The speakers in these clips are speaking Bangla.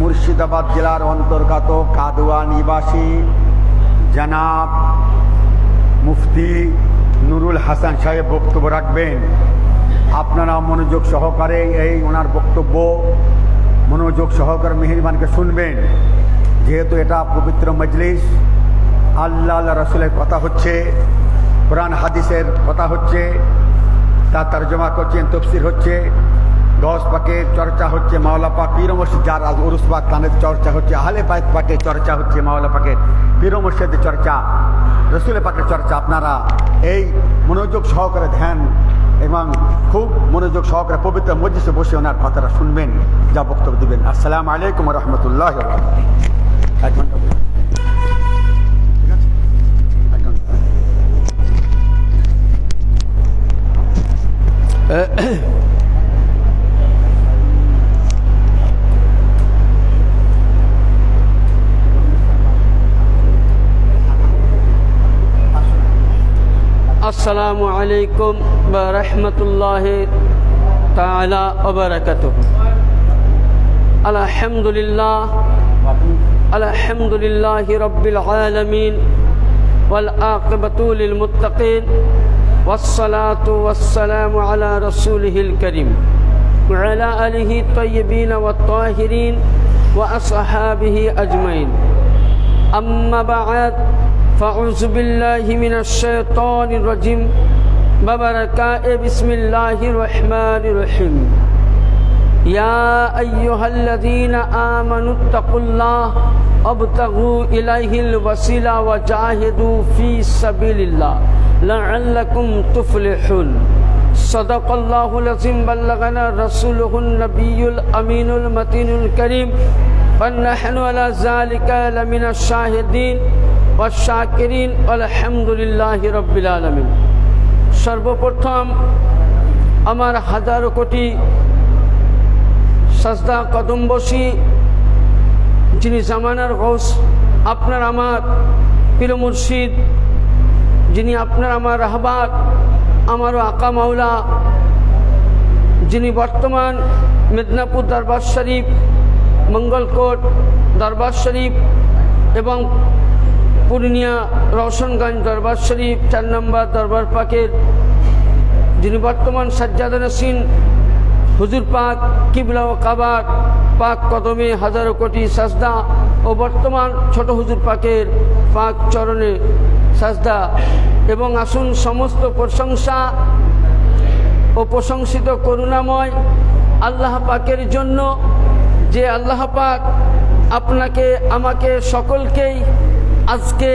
মুর্শিদাবাদ জেলার অন্তর্গত কাদুয়া নিবাসী জনাব মুফতি নুরুল হাসান সাহেব বক্তব্য রাখবেন। আপনারা মনোযোগ সহকারে এই ওনার বক্তব্য মনোযোগ সহকারে মেহেরবানকে শুনবেন, যেহেতু এটা পবিত্র মজলিস, আল্লাহ রসুলের কথা হচ্ছে, কোরআন হাদিসের কথা হচ্ছে, তা তর্জমা করছেন, তফসির হচ্ছে, গৌস পাকের চর্চা হচ্ছে, মাওলা পাক পীর মুর্শিদ যার উরুস পাক তানের চর্চা হচ্ছে, আহলে বাইত পাকের চর্চা হচ্ছে, মাওলা পাকের পীর মুর্শিদের চর্চা, রসুল পাকের চর্চা। আপনারা এই মনোযোগ সহকারে ধ্যান এবং খুব মনোযোগ সহকারে পবিত্র মজলিসে বসে ওনার কথাটা শুনবেন, যা বক্তব্য দিবেন। আসসালামু আলাইকুম ওয়া রাহমাতুল্লাহি ওয়া বারাকাতুহু। আসসালামু আলাইকুম ওয়া রাহমাতুল্লাহি তাআলা ওয়া বারাকাতুহু। আলহামদুলিল্লাহি রাব্বিল আলামিন ওয়াল আকিবাতু লিল মুত্তাকিন ওয়াসসালাতু ওয়াসসালামু আলা রাসূলিহিল কারীম ওয়া আলা আলিহি তাইয়্যিবিন ওয়াত তাহিরিন ওয়া আসহাবিহি আজমাইন। আম্মা বা'দ, فأعوذ بالله من الشيطان الرجيم ببركاته بسم الله الرحمن الرحيم. يا أيها الذين آمنوا اتقوا الله وابتغوا إليه الوسيلة وجاهدوا في سبيل الله لعلكم تفلحون. صدق الله العظيم، بلغنا رسوله النبي الأمين المتين الكريم، ونحن على ذلك لمن الشاهدين والشاكرين والحمد لله رب العالمين. সর্বপ্রথম আমার হাজারো কোটি সাজদা কদমবসী যিনি জামানার গৌস, আপনার আমার পীর মুর্শিদ, যিনি আপনার আমার রাহবার, আমারও আকা মাওলা, যিনি বর্তমান মেদিনীপুর দরবার শরীফ, মঙ্গলকোট দরবার শরীফ এবং পূর্ণিয়া রওশনগঞ্জ দরবার শরীফ 4 নম্বর দরবার পাকের যিনি বর্তমান সাজ্জাদা নসীন হুজুর পাক কিবলা ও কাবার পাক কদমে হাজারো কোটি সাজদা ও বর্তমান ছোট হুজুর পাকের পাক চরণে সাজদা। এবং আসুন সমস্ত প্রশংসা ও প্রশংসিত করুণাময় আল্লাহ পাকের জন্য, যে আল্লাহ পাক আপনাকে আমাকে সকলকেই আজকে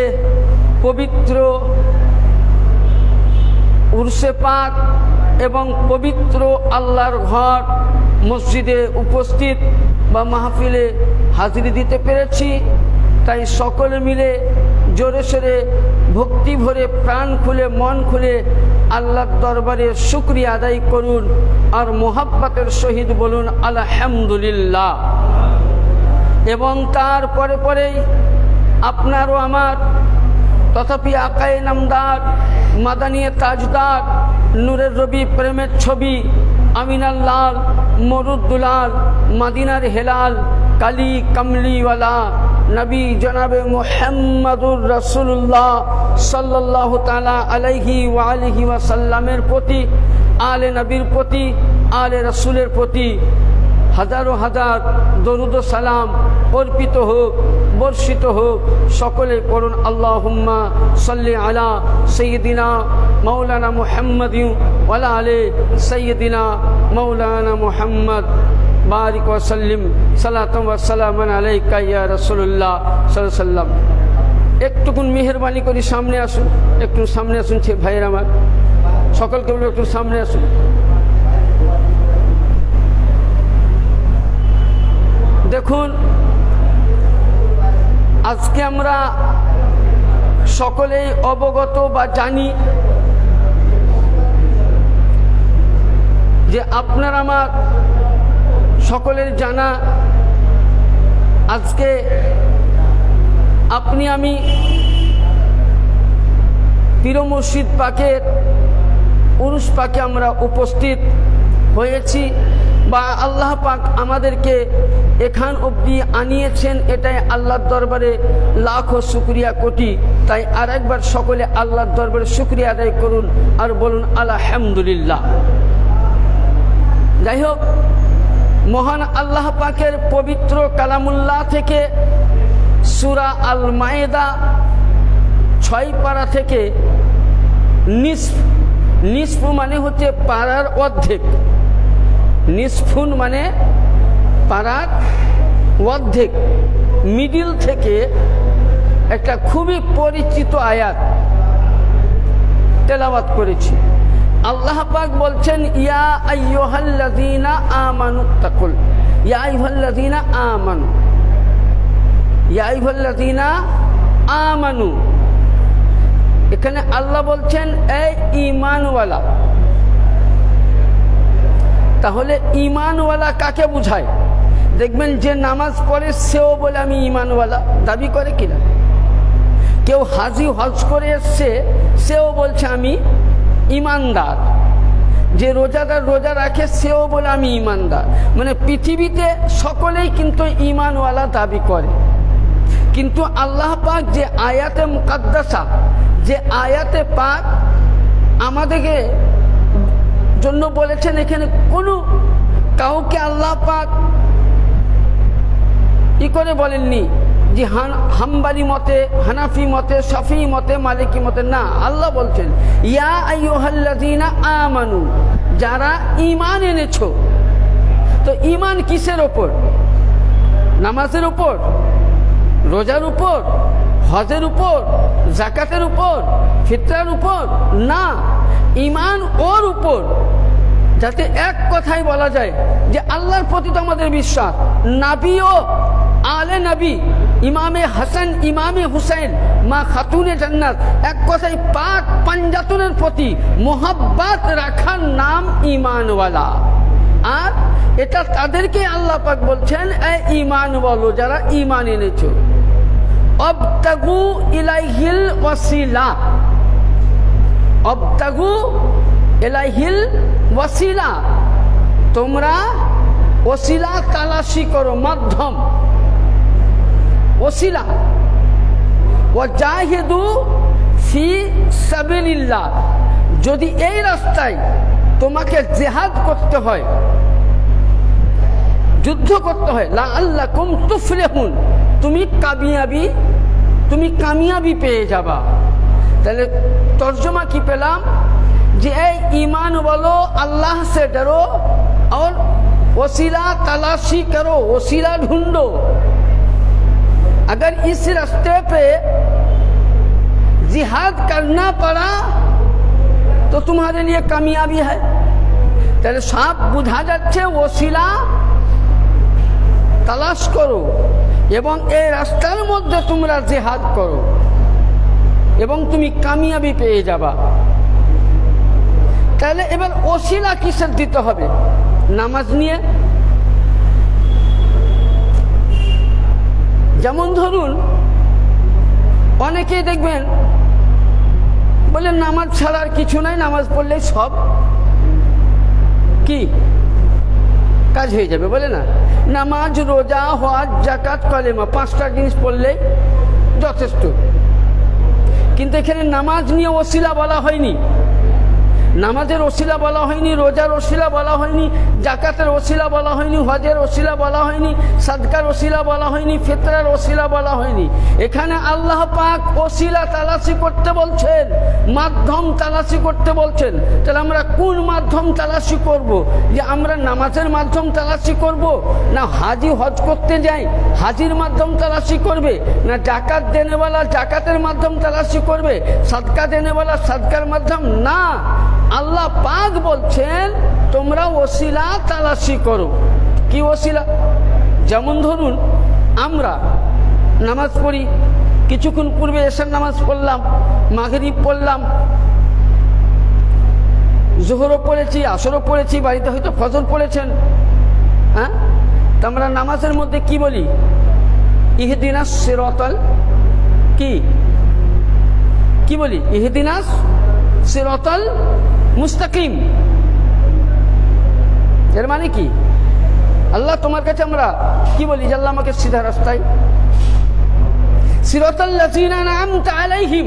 পবিত্র উরসে পাক এবং পবিত্র আল্লাহর ঘর মসজিদে উপস্থিত বা মাহফিলে হাজিরি দিতে পেরেছি। তাই সকলে মিলে জোরে সোরে ভক্তি ভরে প্রাণ খুলে মন খুলে আল্লাহর দরবারে শুকরিয়া আদায় করুন আর মোহাব্বতের সহিত বলুন আলহামদুলিল্লাহ। এবং তারপরে পরেই আপনারও আমার তথাপি আকায়ে নামদার মাদানিয়ে তাজদার নূরের রবি প্রেমের ছবি আমিনাল লাল মরুদ্দুলাল মাদিনার হেলাল কালী কামলিওয়ালা নবী জনাবে মুহাম্মাদুর রাসূলুল্লাহ সাল্লাল্লাহু তাআলা আলাইহি ওয়া আলিহি ওয়াসাল্লামের প্রতি, আলে নবীর প্রতি, আলে রাসূলের প্রতি হাজারো হাজার দরুদ ও সালাম অর্পিত হোক, বর্ষিত হোক। সকলে পড়ুন আল্লাহুম্মা সাল্লি আলা সাইয়্যিদিনা মাওলানা মুহাম্মাদিন ওয়া আলা আলি সাইয়্যিদিনা মাওলানা মুহাম্মদ বারিক ওয়া সাল্লিম সালাতান ওয়া সালামান আলাইকা ইয়া রাসূলুল্লাহ সাল্লাল্লাহু আলাইহি ওয়াসাল্লাম। একটুকুন মেহেরবানি করে সামনে আসুন, একটু সামনে আসুন ভাইয়েরা আমার, সকলকে বলবো একটু সামনে আসুন। দেখুন, আজকে আমরা সকলেই অবগত বা জানি যে আপনার আমার সকলের জানা আজকে আপনি আমি পীর মুর্শিদ পাকের উরুস পাকে আমরা উপস্থিত হয়েছি। বা আল্লাহ পাক আমাদেরকে এখান অবধি আনিয়েছেন, এটাই আল্লাহর দরবারে লাখো শুকরিয়া কোটি। তাই আর একবার সকলে আল্লাহর দরবারে শুকরিয়া আদায় করুন আর বলুন আলহামদুলিল্লাহ। যাই হোক, মহান আল্লাহ পাকের পবিত্র কালামুল্লাহ থেকে সূরা আল মায়েদা 6 পারা থেকে নিসফ মানে হচ্ছে পারার অর্ধেক, নিসফুন মানে পারার অর্ধেক, মিডিল থেকে একটা খুবই পরিচিত আয়াত তেলাওয়াত করেছি। আল্লাহ পাক বলছেন, ইয়া আইয়ুহাল্লাযীনা আমানু তাকুল, ইয়া আইয়ুহাল্লাযীনা আমানু, ইয়া আইয়ুহাল্লাযীনা আমানু। এখানে আল্লাহ বলছেন এই ঈমানওয়ালা। তাহলে ঈমানওয়ালা কাকে বুঝায়? দেখবেন যে নামাজ পড়ে সেও বলে আমি ঈমানওয়ালা, দাবি করে কিনা। কেউ হাজি হজ করে এসছে সেও বলছে আমি ঈমানদার। যে রোজাদার রোজা রাখে সেও বলে আমি ঈমানদার। মানে পৃথিবীতে সকলেই কিন্তু ঈমানওয়ালা দাবি করে। কিন্তু আল্লাহ পাক যে আয়াতে মুকাদ্দাসা, যে আয়াতে পাক আমাদেরকে জন্য বলেছেন, এখানে কোনো কাউকে আল্লাহ পাক ই করে বলেননি যে হাম্বালি মতে, হানাফি মতে, শাফি মতে, মালিকি মতে, না। আল্লাহ বলছেন ইয়া আইয়ুহাল্লাযীনা আমানু, যারা ঈমান এনেছো। তো ঈমান কিসের ওপর? নামাজের উপর, রোজার উপর, হজের উপর, যাকাতের উপর, ফিতরার উপর? না, ঈমান ওর উপর, যাতে এক কথাই বলা যায় যে আল্লাহর প্রতি তো আমাদের বিশ্বাস, নাবিও আলে নবী, ইমামে হাসান, ইমামে হুসাইন, মা খাতুনে জান্নাত, এক কথায় পাক পাঞ্জাতনের প্রতি মোহাব্বত রাখার নাম ঈমানওয়ালা। আর এটা তাদেরকে আল্লাহ পাক বলছেন এ ঈমান বলো, যারা ঈমান এনেছো। অবতাগু ইলাইহিল ওয়াসিলা, অবতাগু ইলাইহিল ওয়াসিলা, তোমরা ওসিলা তালাশি করো, মাধ্যম, ওসিলা। ওয়াজাহিদু ফি সাবিলিল্লাহ, যদি এই রাস্তায় তোমাকে জিহাদ করতে হয়, যুদ্ধ করতে হয়, লাআল্লাকুম তুফলিহুন, তুমি কামিয়াবি পেয়ে যাবা। তাহলে তর্জমা কি পেলাম? যে এই ईमान वालो अल्लाह से डरो और वसीला तलाशी करो, वसीला ढूंढो। अगर इस रास्ते पे जिहाद करना पड़ा तो तुम्हारे लिए कामयाबी है। তাহলে সব বোঝা যাচ্ছে ওসিলা তালাশ করো এবং এই রাস্তার মধ্যে তোমরা জিহাদ করো এবং তুমি কামিয়াবি পেয়ে যাবা। তাহলে এবার ওসিলা কিসের দিতে হবে? নামাজ নিয়ে। যেমন ধরুন অনেকেই দেখবেন বলে নামাজ ছাড়ার কিছু নাই, নামাজ পড়লেই সব কি কাজ হয়ে যাবে, বলে না? নামাজ, রোজা, হজ, যাকাত, কলেমা, পাঁচটা জিনিস পড়লেই যথেষ্ট। কিন্তু এখানে নামাজ নিয়ে ওসিলা বলা হয়নি, নামাজের ওসিলা বলা হয়নি, রোজার ওসিলা বলা হয়নি, যাকাতের ওসিলা বলা হয়নি, হজের ওসিলা বলা হয়নি, সাদকার ওসিলা বলা হয়নি, ফিতরার ওসিলা বলা হয়নি। এখানে আল্লাহ পাক ওসিলা তালাশি করতে বলছেন, মাধ্যম তালাশি করতে বলছেন। তাহলে আমরা কোন মাধ্যম তালাশি করব? যে আমরা নামাজের মাধ্যম তালাশি করব, না হাজি হজ করতে যাই হাজির মাধ্যম তালাশি করবে, না যাকাত দেনেওয়ালা যাকাতের মাধ্যম তালাশি করবে, সাদকা দেনেওয়ালা সাদকার মাধ্যম? না, আল্লাহ পাক বলছেন তোমরা ওসিলা তালাশি করো। কি ওসিলা? যেমন ধরুন আমরা নামাজ পড়ি, কিছুক্ষণ পূর্বে এশার নামাজ পড়লাম, মাগরিব পড়লাম, জোহরও পড়েছি, আসরও পড়েছি, বাড়িতে হয়তো ফজর পড়েছেন। হ্যাঁ, তো আমরা নামাজের মধ্যে কি বলি? ইহদিনাস সিরাতাল কি বলি? ইহদিনাস সিরাতাল মুস্তাকিম। এর মানে কি? আল্লাহ তোমার কাছে আমরা কি বলি যে আল্লাহ আমাকে সিধা রাস্তায়, সিরাতাল্লাযীনা আন'আমতা আলাইহিম,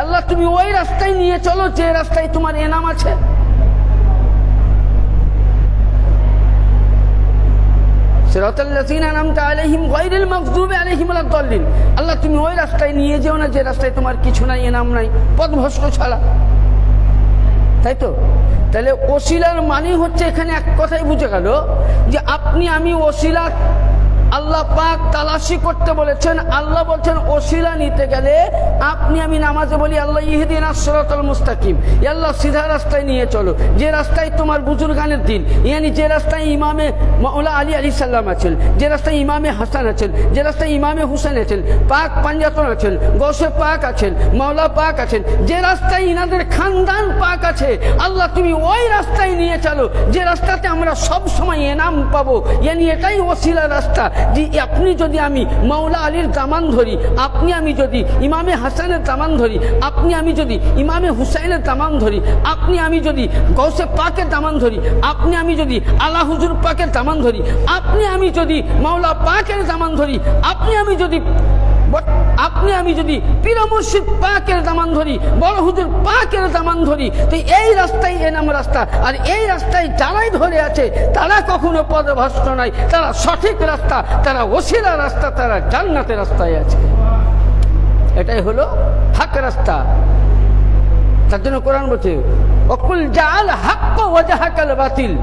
আল্লাহ তুমি ওই রাস্তায় নিয়ে চলো যে রাস্তায় তোমার এনাম আছে। সিরাতাল্লাযীনা আন'আমতা আলাইহিম গায়রিল মাগযুবি আলাইহিম ওয়ালাদ-দাল্লিন, আল্লাহ তুমি ওই রাস্তায় নিয়ে যেও না যে রাস্তায় তোমার কিছু নাই, এনাম নাই, পথভ্রষ্ট ছাড়া। তাই তো? তাহলে ওসিলার মানে হচ্ছে এখানে এক কথাই বুঝে গেল যে আপনি আমি ওসিলা আল্লাহ পাক তালাশি করতে বলেছেন। আল্লাহ বলছেন ওসিলা নিতে গেলে আপনি আমি নামাজে বলি আল্লাহ ইহদিনাস সিরাতাল মুস্তাকিম, আল্লাহ সিধা রাস্তায় নিয়ে চলো, যে রাস্তায় তোমার বুজুর্গানের দিন, ইয়ানি যে রাস্তায় ইমামে মাওলা আলী আলাইহিস সালাম আছেন, যে রাস্তায় ইমামে হাসান আছেন, যে রাস্তায় ইমামে হুসেন আছেন, পাক পাঞ্জাতন আছেন, গৌসে পাক আছেন, মাওলা পাক আছেন, যে রাস্তায় ইনাদের খানদান পাক আছে, আল্লাহ তুমি ওই রাস্তায় নিয়ে চলো যে রাস্তাতে আমরা সব সময় এনাম পাবো। ইয়ানি এটাই ওসিলা রাস্তা। যে আপনি যদি আমি মাওলা আলীর দামান ধরি, আপনি আমি যদি ইমামে হাসানের দামান ধরি, আপনি আমি যদি ইমামে হুসাইনের দামান ধরি, আপনি আমি যদি গৌসে পাকের দামান ধরি, আপনি আমি যদি আলা হুজুর পাকের দামান ধরি, আপনি আমি যদি মাওলা পাকের দামান ধরি, আপনি আমি যদি পীর মুর্শিদ পাকের দামান ধরি, বড় হুজুর পাকের দামান ধরি, তো এই রাস্তায় এনাম রাস্তা। আর এই রাস্তায় যারাই ধরে আছে তারা কখনো পথভ্রষ্ট নয়, তারা সঠিক রাস্তা, তারা ওসিলা রাস্তা, তারা জান্নাতের রাস্তায় আছে। এটাই হলো হক রাস্তা। তার জন্য কোরআন বলছে ওয়াকুল জাআল হাক্ক ওয়া জাহাকাল বাতিল,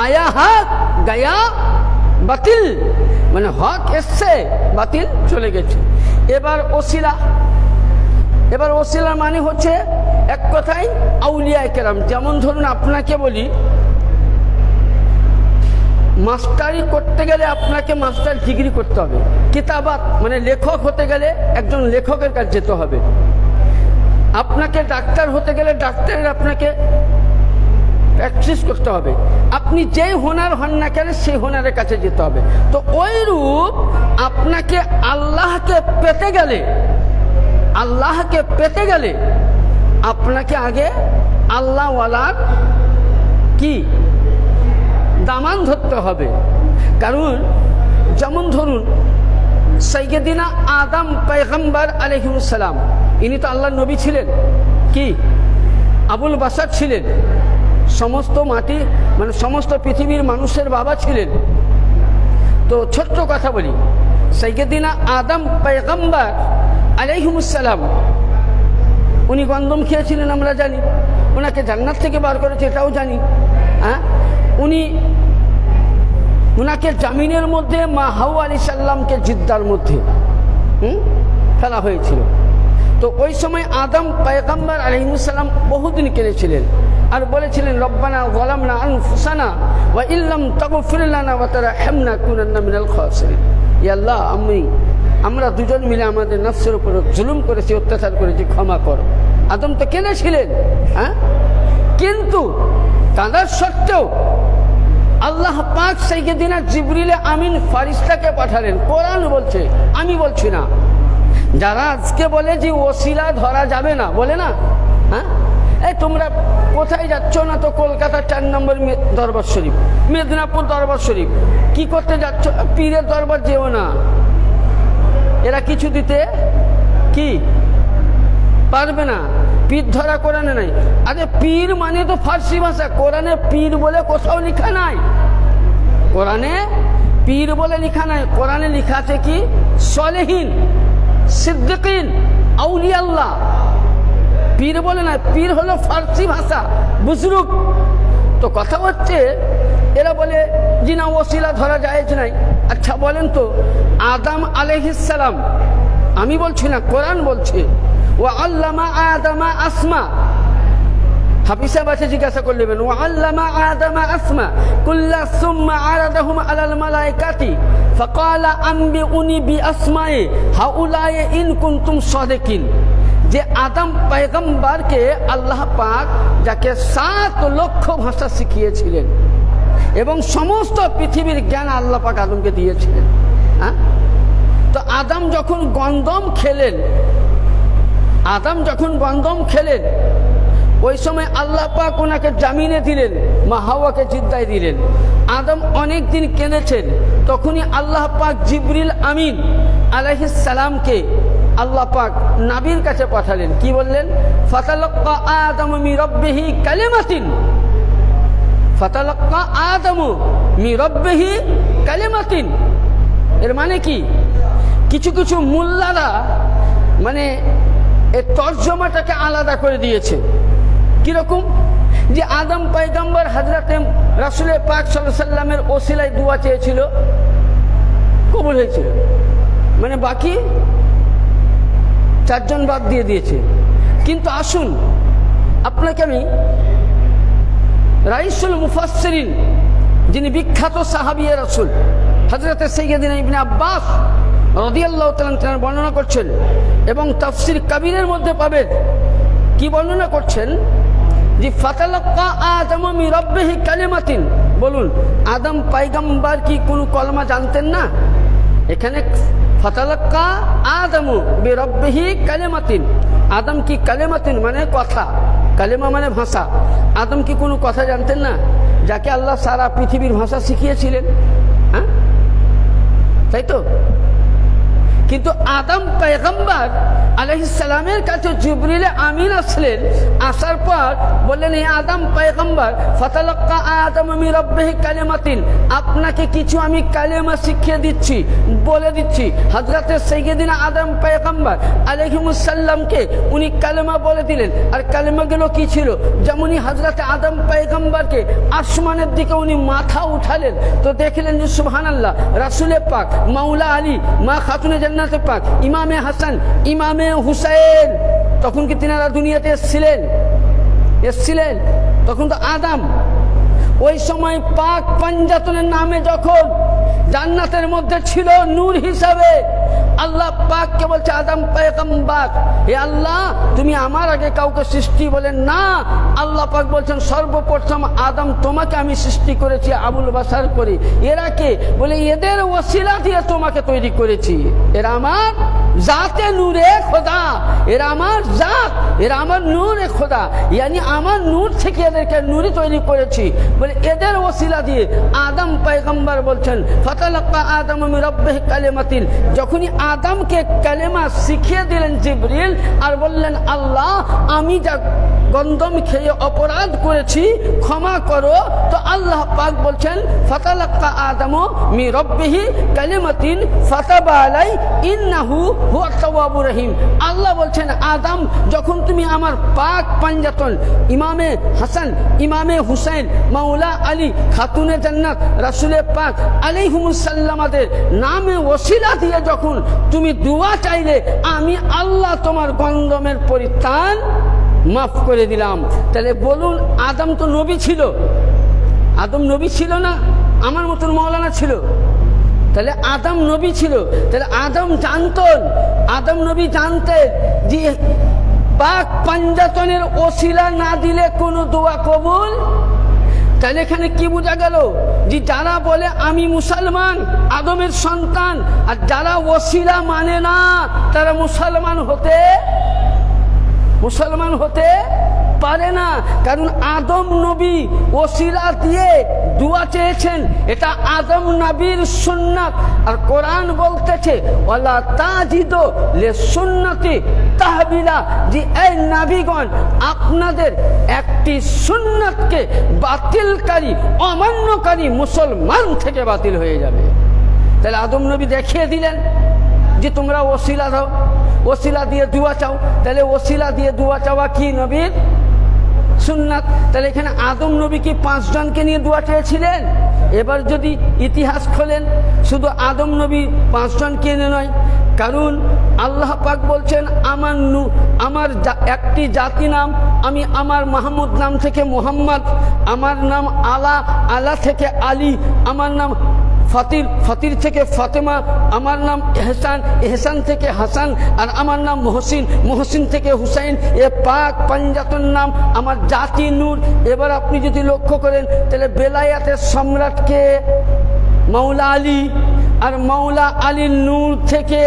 আয়া হক গায়া বাতিল, মানে হক এসছে বাতিল চলে গেছে। এবার ওসিলার মানে হচ্ছে এক কথায় আউলিয়া কেরাম। যেমন ধরুন আপনাকে বলি মাস্টারি করতে গেলে আপনাকে মাস্টার ডিগ্রি করতে হবে, কিতাবাত মানে লেখক হতে গেলে একজন লেখকের কাছে যেতে হবে, আপনাকে ডাক্তার হতে গেলে ডাক্তারের আপনাকে প্র্যাকটিস করতে হবে, আপনি যেই হোনার হন না কেন সেই হোনারের কাছে যেতে হবে। তো ওই রূপ আপনাকে আল্লাহকে পেতে গেলে আপনাকে আগে আল্লাহওয়ালার কি দামান ধরতে হবে। কারণ যেমন ধরুন সাইয়্যিদিনা আদম পয়গম্বর আলাইহিস সালাম, ইনি তো আল্লাহর নবী ছিলেন, কি আবুল বাশার ছিলেন, সমস্ত মাটি মানে সমস্ত পৃথিবীর মানুষের বাবা ছিলেন। তো ছোট্ট কথা বলি, সাইয়্যিদিনা আদম পয়গম্বর আলাইহিস সালাম উনি গন্ধম খেয়েছিলেন আমরা জানি, ওনাকে জান্নাত থেকে বার করেছে এটাও জানি। উনাকে জামিনের মধ্যে মা হাওয়া আলাইহিস সালামকে জিদ্দার মধ্যে ফেলা হয়েছিল। তো ওই সময় আদম পয়গম্বর আলাইহিস সালাম বহুদিন কেঁদেছিলেন আর বলেছিলেন রব্বানা যালামনা আনফুসানা ওয়া ইল্লাম তাগফির লানা ওয়া তারহামনা কুনান্না মিনাল খাসিরিন। ইয়া আল্লাহ আমরা দুজন মিলে আমাদের নফসের উপর জুলুম করেছি, অত্যাচার করেছি, ক্ষমা করো। আদম তো কেঁদেছিলেন, কিন্তু কাঁদার সত্ত্বেও আল্লাহ পাক সাইয়্যিদিনা জিবরিল আমিন ফারিস্তাকে পাঠালেন। কোরআন বলছে, আমি বলছি না। যারা আজকে বলে যে ওসিলা ধরা যাবে না, বলে না, এই তোমরা কোথায় যাচ্ছ না, তো কলকাতা 4 নম্বর দরবার শরীফ, মেদিনীপুর দরবার শরীফ, কি করতে যাচ্ছ? পীরের দরবার যেও না, এরা কিছু দিতে কি পারবে না, পীর ধরা কোরআনে নাই। আরে পীর মানে তো ফার্সি ভাষা, কোরআনে পীর বলে কোথাও লেখা নাই, কোরআনে পীর বলে লেখা নাই। কোরআনে লেখা আছে কি সলেহীন, সিদ্দিকিন, আউলিয়া আল্লাহ, পীর বলে না। পীর হলো ফার্সি ভাষা, বুজরুগ। তো কথা হচ্ছে এরা বলে জিনা ওসিলা ধরা জায়েজ নাই। আচ্ছা বলেন তো আদম আলাইহিস সালাম, আমি বলছি না, কোরআন বলছে ওয়া আল্লামা আদামা আসমা, হাফিজ সাহেব আছে জিজ্ঞাসা করলেন ওয়া আল্লামা আদামা আসমা কুল্লা সুম্মা আরাদাহুম আলাল মালাইকাতি ফাকালা আনবিউনি বিআসমাই হাউলাই ইন কুনতুম সাদিকিন। যে আদম পয়গম্বরকে আল্লাহ পাক যাকে 7 লক্ষ ভাষা শিখিয়েছিলেন এবং সমস্ত পৃথিবীর জ্ঞান আল্লাহ পাক আদমকে দিয়েছিলেন। তো আদম যখন গন্ধম খেলেন ওই সময় আল্লাহ পাক ওনাকে জামিনে দিলেন, মা হাওয়াকে জিদ্দায় দিলেন। আদম অনেক দিন কেঁদেছেন, তখনই আল্লাহ পাক জিবরিল আমিন আলাইহিস সালামকে আল্লাহ পাক নবীর কাছে পাঠালেন। কি বললেন? ফাতালাক্কা আদমু মির রাব্বিহি কালিমাতিন, ফাতালাক্কা আদমু মির রাব্বিহি কালিমাতিন। এর মানে কি? কিছু কিছু মোল্লারা মানে এই তর্জমাটাকে আলাদা করে দিয়েছে। কিরকম? যে আদম পয়গম্বর হযরতে রাসূল পাক সাল্লাল্লাহু আলাইহি সাল্লামের ওসিলায় দোয়া চেয়েছিল, কবুল হয়েছিল, মানে বাকি চারজন বাদ দিয়ে দিয়েছে। কিন্তু আসুন আপনাকে আমি রাইসুল মুফাসসিরিন, যিনি বিখ্যাত সাহাবী রাসূল হযরতে সাইয়্যিদিনা ইবনে আব্বাস রাদিয়াল্লাহু তাআলা তিনি বর্ণনা করছেন, এবং তাফসীর কবিরের মধ্যে পাবেন। কি বর্ণনা করছেন? যে ফাতালাক্কা আদমু মির রাব্বিহি কালিমাতিন। বলুন, আদম পয়গম্বর কি কোনো কলমা জানতেন না? এখানে ফাতালাক্কা আদমু মির রাব্বিহি কালিমাতিন, আদম কি কালিমাতিন মানে কথা, কালেমা মানে ভাষা। আদম কি কোনো কথা জানতেন না, যাকে আল্লাহ সারা পৃথিবীর ভাষা শিখিয়েছিলেন? হ্যাঁ, তাই তো। কিন্তু আদম পয়গম্বর আলাইহিস সালামের কাছে জিবরিল আমিন আসলেন, আসার পর বললেন, হে আদম পয়গম্বর, ফাতালাক্কা আদম মির রাব্বিহি কালিমাতিন, আপনাকে কিছু আমি কালেমা শিখিয়ে দিচ্ছি, বলে দিচ্ছি। হযরতে সাইয়্যিদিনা আদম পয়গম্বর আলাইহিস সালামকে উনি কালেমা বলে দিলেন। আর কালেমাগুলো কি ছিল? যেমনই হযরতে আদম পয়গম্বরকে আসমানের দিকে উনি মাথা উঠালেন, তো দেখলেন যে সুবহানাল্লাহ, রাসূল পাক, মাওলা আলী, মা খাতুনে জান্নাত পাক, ইমামে হাসান, ইমামে হুসাইন, তখন কি তিনারা দুনিয়াতে এসছিলেন? তখন তো আদম। ওই সময় পাক পাঞ্জাতনের নামে যখন জান্নাতের মধ্যে ছিল নূর হিসাবে, আল্লাহ পাককে বলছে আদম পয়গম্বর, হে আল্লাহ তুমি আমার আগে কাউকে সৃষ্টি বলেন না। আল্লাহ পাক বলছেন সর্বপ্রথম আদম তোমাকে আমি সৃষ্টি করেছি আবুল বাশার করে। এরা কে? বলে এদের ওসিলা দিয়ে তোমাকে তৈরি করেছি। এরা আমার জাতে নূরে খোদা, এরা আমার জাত, এরা আমার নূরে খোদা, ইয়ানি আমার নূর থেকে এদেরকে নূরে তৈরি করেছি। বলে এদের ওসিলা দিয়ে আদম পয়গম্বর বলছেন ফাতালাক্কা আদমু মির রাব্বিহি কালিমাতিন। যখনই আদমকে কালেমা শিখিয়ে দিলেন জিবরিল, আর বললেন আল্লাহ আমি যা গন্ধম খেয়ে অপরাধ করেছি ক্ষমা করো, তো আল্লাহ পাক বলছেন ফাতালাক্কা আদমু মির রাব্বিহি কালিমাতিন ফাতাবা আলাই ইন্নাহু হুয়াত তাওয়াবুর রহিম। আল্লাহ বলছেন আদম, যখন তুমি আমার পাক পাঞ্জাতন ইমামে হাসান, ইমামে হুসাইন, মাওলা আলী, খাতুনে জান্নাত, রাসূল পাক আলাইহিস সালামাদের নামে ওসিলা দিয়ে যখন তুমি দোয়া চাইলে, আমি আল্লাহ তোমার গন্ধমের পরিত্রাণ মাফ করে দিলাম। তাহলে বলুন, আদম তো নবী ছিল? আদম নবী ছিল না? আমার মতন মাওলানা ছিল? তাহলে আদম নবী ছিল। তাহলে আদম জানতেন, আদম নবী জানতেন যে পাক পাঞ্জাতনের ওসিলা না দিলে কোনো দোয়া কবুল। তাহলে এখানে কি বোঝা গেল? যে যারা বলে আমি মুসলমান, আদমের সন্তান, আর যারা ওসিলা মানে না, তারা মুসলমান হতে পারে না। কারণ আদম নবী ওসিলা দিয়ে দোয়া চেয়েছেন, এটা আদম নবীর সুন্নাত। আর কোরআন বলতেছে ওয়ালা তাজিদু লিসুন্নতি তাহবিলা, যে এই নবীগণ আপনাদের একটি সুন্নাতকে বাতিলকারী, অমান্যকারী মুসলমান থেকে বাতিল হয়ে যাবে। তাহলে আদম নবী দেখিয়ে দিলেন যে তোমরা ওসিলা দাও, ওসিলা দিয়ে দোয়া চাও। তাহলে ওসিলা দিয়ে দোয়া চাওয়া কি নবীর সুন্নাত। তাহলে এখানে আদম নবী কি 5 জনকে নিয়ে দোয়া চেয়েছিলেন? এবার যদি ইতিহাস খোলেন, শুধু আদম নবী 5 জনকে নিয়ে নয়। কারণ আল্লাহ পাক বলছেন আমার একটি জাতি নাম, আমি আমার মাহমুদ নাম থেকে মোহাম্মদ, আমার নাম আলা থেকে আলী, আমার নাম ফতির থেকে ফাতেমা, আমার নাম এহসান থেকে হাসান, আর আমার নাম মহসিন থেকে হুসাইন। এ পাক পাঞ্জাতন নাম, আমার জাতি নূর। এবার আপনি যদি লক্ষ্য করেন, তাহলে বেলায়াতের সম্রাটকে মাওলা আলী, আর মাওলা আলীর নূর থেকে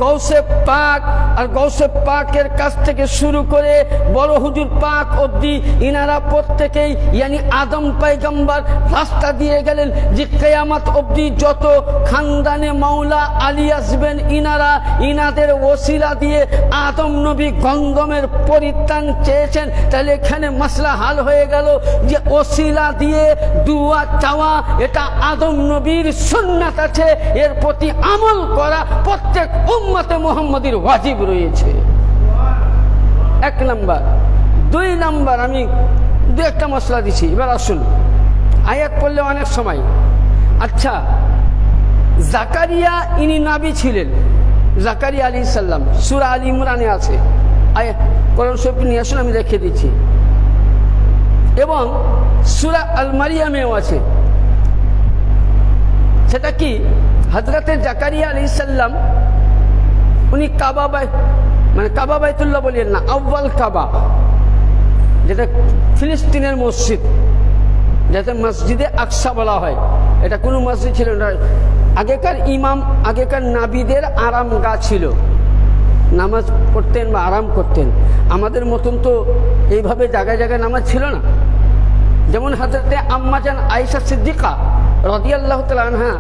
গৌসে পাক, আর গৌসে পাকের কাছ থেকে শুরু করে বড় হুজুর পাক অবধি ইনারা প্রত্যেকেই ইয়ানি আদম পয়গম্বর রাস্তা দিয়ে গেলেন যে কিয়ামত অবধি যত খানদানে মাওলা আলী আসবেন ইনারা ইনাদের ওসিলা দিয়ে আদম নবী গন্ধমের পরিত্রাণ চেয়েছেন। তাহলে এখানে মাসলা হাল হয়ে গেল যে ওসিলা দিয়ে দুয়া চাওয়া এটা আদম নবীর সুন্নাত আছে, এর প্রতি আমল করা প্রত্যেক উম্মতে মুহাম্মাদীর ওয়াজিব রয়েছে। এক নাম্বার। দুই নাম্বার, আমি দু একটা মশলা দিছি, এবার আসুন আয়াত পড়লে অনেক সময়। আচ্ছা, জাকারিয়া ইনি নবী ছিলেন, জাকারিয়া আলাইহিস সালাম, সূরা আল ইমরানে আছে, কোরআন শরীফ নিয়ে আসুন আমি রেখে দিচ্ছি, এবং সূরা আল মারিয়ামেও আছে। সেটা কি, হযরতে জাকারিয়া আলাইহিস সালাম উনি কাবা মানে কাবা বাইতুল্লাহ বলেন না, আউয়াল কাবা, যেটা ফিলিস্তিনের মসজিদ, যাতে মসজিদে আকসা বলা হয়, এটা কোনো মসজিদ ছিল না। আগেকার ইমাম, আগেকার নাবিদের আরাম গা ছিল, নামাজ পড়তেন বা আরাম করতেন। আমাদের মতন তো এইভাবে জায়গায় জায়গায় নামাজ ছিল না। যেমন হযরতে আম্মা জান আয়েশা সিদ্দিকা রাদিয়াল্লাহু তাআলা আনহা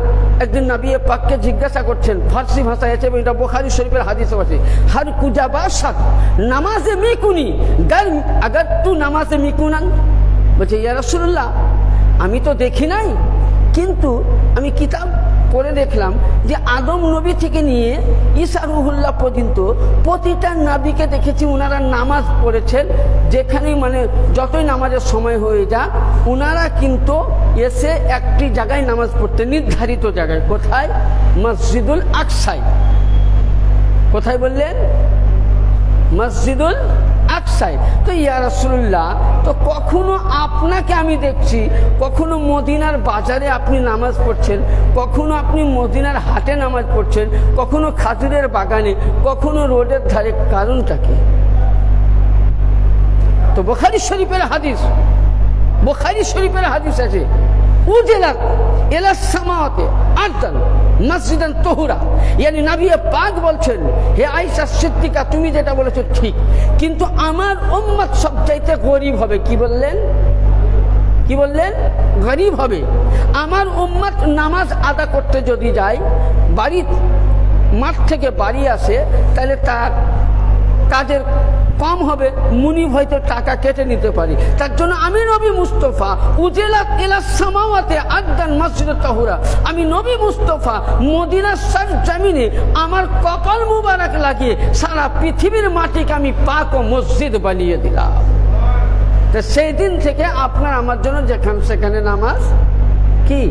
একদিন নবী পাককে জিজ্ঞাসা করছেন, ফার্সি ভাষায় আছে, এটা বুখারী শরীফের হাদিসে আছে, হর কুজা বাসাত নামাজে মিকুনি গার আগার তু নামাজে মিকুনান। বলছে, ইয়া রাসূলুল্লাহ, আমি তো দেখি নাই, কিন্তু আমি কিতাব পড়ে দেখলাম যে আদম নবী থেকে নিয়ে ঈসা রুহুল্লাহ পর্যন্ত প্রতিটা নবীকে দেখেছি ওনারা নামাজ পড়েছেন, যেখানেই মানে যতই নামাজের সময় হয়ে যাক ওনারা কিন্তু এসে একটি জায়গায় নামাজ পড়তে, নির্ধারিত জায়গায়। কোথায়? মসজিদুল আকসায়। কোথায় বললেন? মসজিদুল আকসায়। তো ইয়া রাসূলুল্লাহ, তো কখনো আপনাকে আমি দেখছি, কখনো মদিনার বাজারে আপনি নামাজ পড়ছেন, কখনো আপনি মদিনার হাটে নামাজ পড়ছেন, কখনো খাজুরের বাগানে, কখনো রোডের ধারে, কারণটা কি? তো বুখারী শরীফের হাদিস, বুখারী শরীফের হাদিস আছে, উজিলাত ইলাস সামাওয়াতি আরদান মসজিদান তাহুরা, ইয়ানি নবী পাক বলছেন, হে আয়েশা সিদ্দিকা, তুমি যেটা বলেছো ঠিক, কিন্তু আমার উম্মত সবচাইতে গরীব হবে। কি বললেন? কি বললেন? গরীব হবে। আমার উম্মত নামাজ আদা করতে যদি যায়, বাড়ি মাঠ থেকে বাড়ি আসে, তাহলে তার কাজের কম হবে, মুনিব হয়তো টাকা কেটে নিতে পারি। তার জন্য আমি নবী মুস্তাফা উজিলাত ইলাস সামাওয়াতি আরদান মসজিদাত তাহুরা, আমি নবী মুস্তাফা মদিনার সার জমিনে আমার কপাল মুবারক লাগিয়ে সারা পৃথিবীর মাটিকে আমি পাক ও মসজিদ বানিয়ে দিলাম। তো সেই দিন থেকে আপনার আমার জন্য যেখানে সেখানে নামাজ কি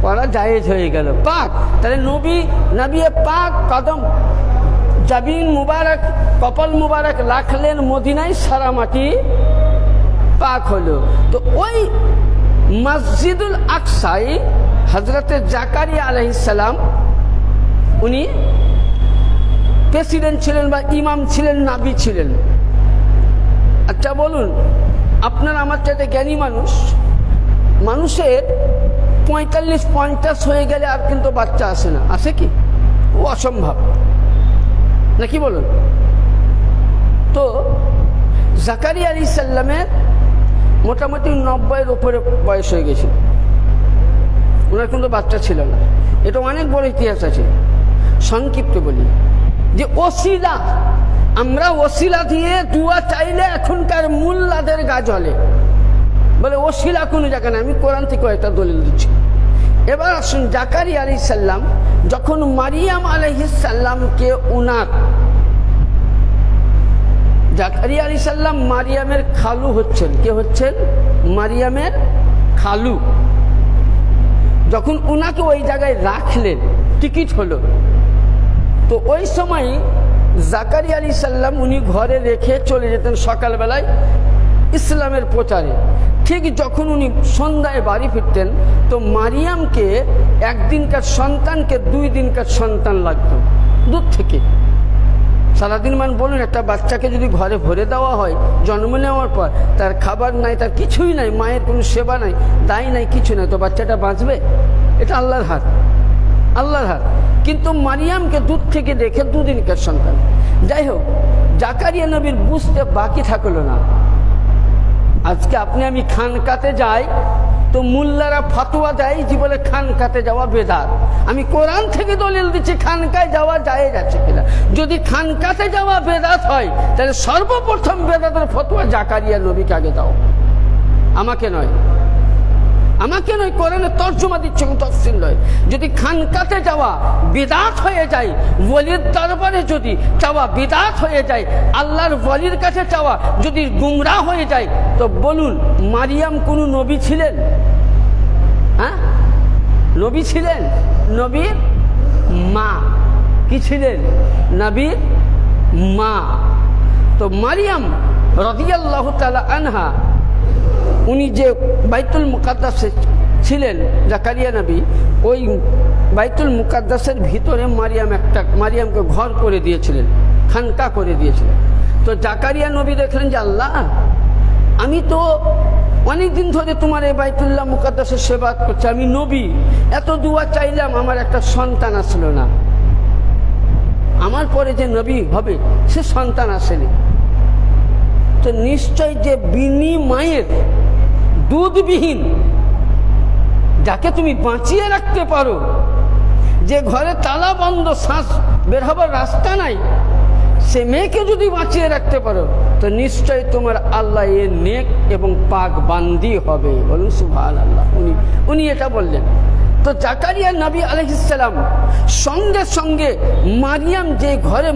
পড়া জায়েজ হয়ে গেল, পাক। তাহলে নবী পাক কদম জাবিন মুবারক, কপাল মুবারক রাখলেন মদিনায়, সারা মাটি পাক হলো। তো ওই মসজিদুল আকসায় হযরতে জাকারিয়া আলাইহিস সালাম উনি প্রেসিডেন্ট ছিলেন বা ইমাম ছিলেন, নবী ছিলেন। আচ্ছা বলুন, আপনার আমার চাইতে জ্ঞানী মানুষের 45-50 হয়ে গেলে আর কিন্তু বাচ্চা আসে না, আসে কি? ও অসম্ভব নাকি বলুন? তো জাকারিয়া আলাইহিস সালামের মোটামুটি 90-এর উপরে বয়স হয়ে গেছিল, ওনার কিন্তু বাচ্চা ছিল না। এটা অনেক বড় ইতিহাস আছে, সংক্ষিপ্ত বলি যে ওসিলা, আমরা ওসিলা দিয়ে দুয়া চাইলে এখনকার মুল্লাদের গা জ্বলে, বলে ওসিলা কোনো জায়গা না। আমি কোরআন থেকে একটা দলিল দিচ্ছি। এবার আসুন, জাকারিয়া আলাইহিস সালাম যখন মারিয়াম আলাইহিস সালামকে উনার, জাকারিয়া আলাইহিস সালাম মারিয়ামের খালু হচ্ছেন। কে হচ্ছেন? মারিয়ামের খালু। যখন উনাকে ওই জায়গায় রাখলেন, টিকিট হলো, তো ওই সময় জাকারিয়া আলাইহিস সালাম উনি ঘরে রেখে চলে যেতেন সকালবেলায় ইসলামের প্রচারে। ঠিক যখন উনি সন্ধ্যায় বাড়ি ফিরতেন, তো মারিয়ামকে একদিনকার সন্তানকে 2 দিনকার সন্তান লাগতো দূর থেকে। সারাদিন বলুন, একটা বাচ্চাকে যদি ঘরে ভরে দেওয়া হয় জন্ম নেওয়ার পর, তার খাবার নাই, তার কিছুই নাই, মায়ের কোনো সেবা নাই, দায় নাই, কিছু নাই, তো বাচ্চাটা বাঁচবে? এটা আল্লাহর হাত। আল্লাহর হাত। কিন্তু মারিয়ামকে দূর থেকে দেখে দুদিনকার সন্তান। যাই হোক, জাকারিয়া নবীর বুঝতে বাকি থাকলো না। আজকে আপনি আমি খানকাতে যাই তো মুল্লারা ফতোয়া দেয় যে বলে খানকাতে যাওয়া বেদাত। আমি কোরআন থেকে দলিল দিচ্ছি খানকায় যাওয়া জায়েজ আছে কিনা। যদি খানকাতে যাওয়া বেদাত হয় তাহলে সর্বপ্রথম বেদাতের ফতোয়া জাকারিয়া নবীকে আগে দাও, আমাকে নয়। আমাকে নয়, কোরআনের তর্জমা দিচ্ছে, কোন তাফসীর নয়। যদি খানকাতে যাওয়া বিদআত হয়ে যায়, ওলির দরবারে যদি চাওয়া বিদআত হয়ে যায়, আল্লাহর ওলির কাছে চাওয়া যদি গুমরাহ হয়ে যায়, তো বলুন মারিয়াম কোন নবী ছিলেন? হ্যাঁ, নবী ছিলেন? নবীর মা। কি ছিলেন? নবীর মা। তো মারিয়াম রাদিয়াল্লাহু তাআলা আনহা, উনি যে বাইতুল মুকাদ্দাসে ছিলেন জাকারিয়া নবী, ওই বাইতুল মুকাদ্দাসের ভিতরে মারিয়ামকে ঘর করে দিয়েছিলেন, খানকা করে দিয়েছিলেন। তো জাকারিয়া নবী দেখলেন যে আল্লাহ, আমি তো অনেকদিন ধরে তোমার এই বাইতুল্লাহ মুকাদ্দাসের সেবা করছি, আমি নবী, এত দুয়া চাইলাম, আমার একটা সন্তান আসলো না, আমার পরে যে নবী হবে সে সন্তান আসেনি। তো নিশ্চয় যে বিনিময়ের দুধবিহীন, যাকে তুমি বাঁচিয়ে রাখতে পারো, যে ঘরে তালা বন্ধ, শ্বাস বের হবার রাস্তা নাই, সে মেয়েকে যদি বাঁচিয়ে রাখতে পারো তো নিশ্চয় তোমার আল্লাহ এ নেক এবং পাক বান্দি হবে। বলুন সুবহানাল্লাহ। উনি এটা বললেন। তো জাকারিয়া নবী আলাইহিস সালাম সঙ্গে সঙ্গে মারিয়াম যে ঘরে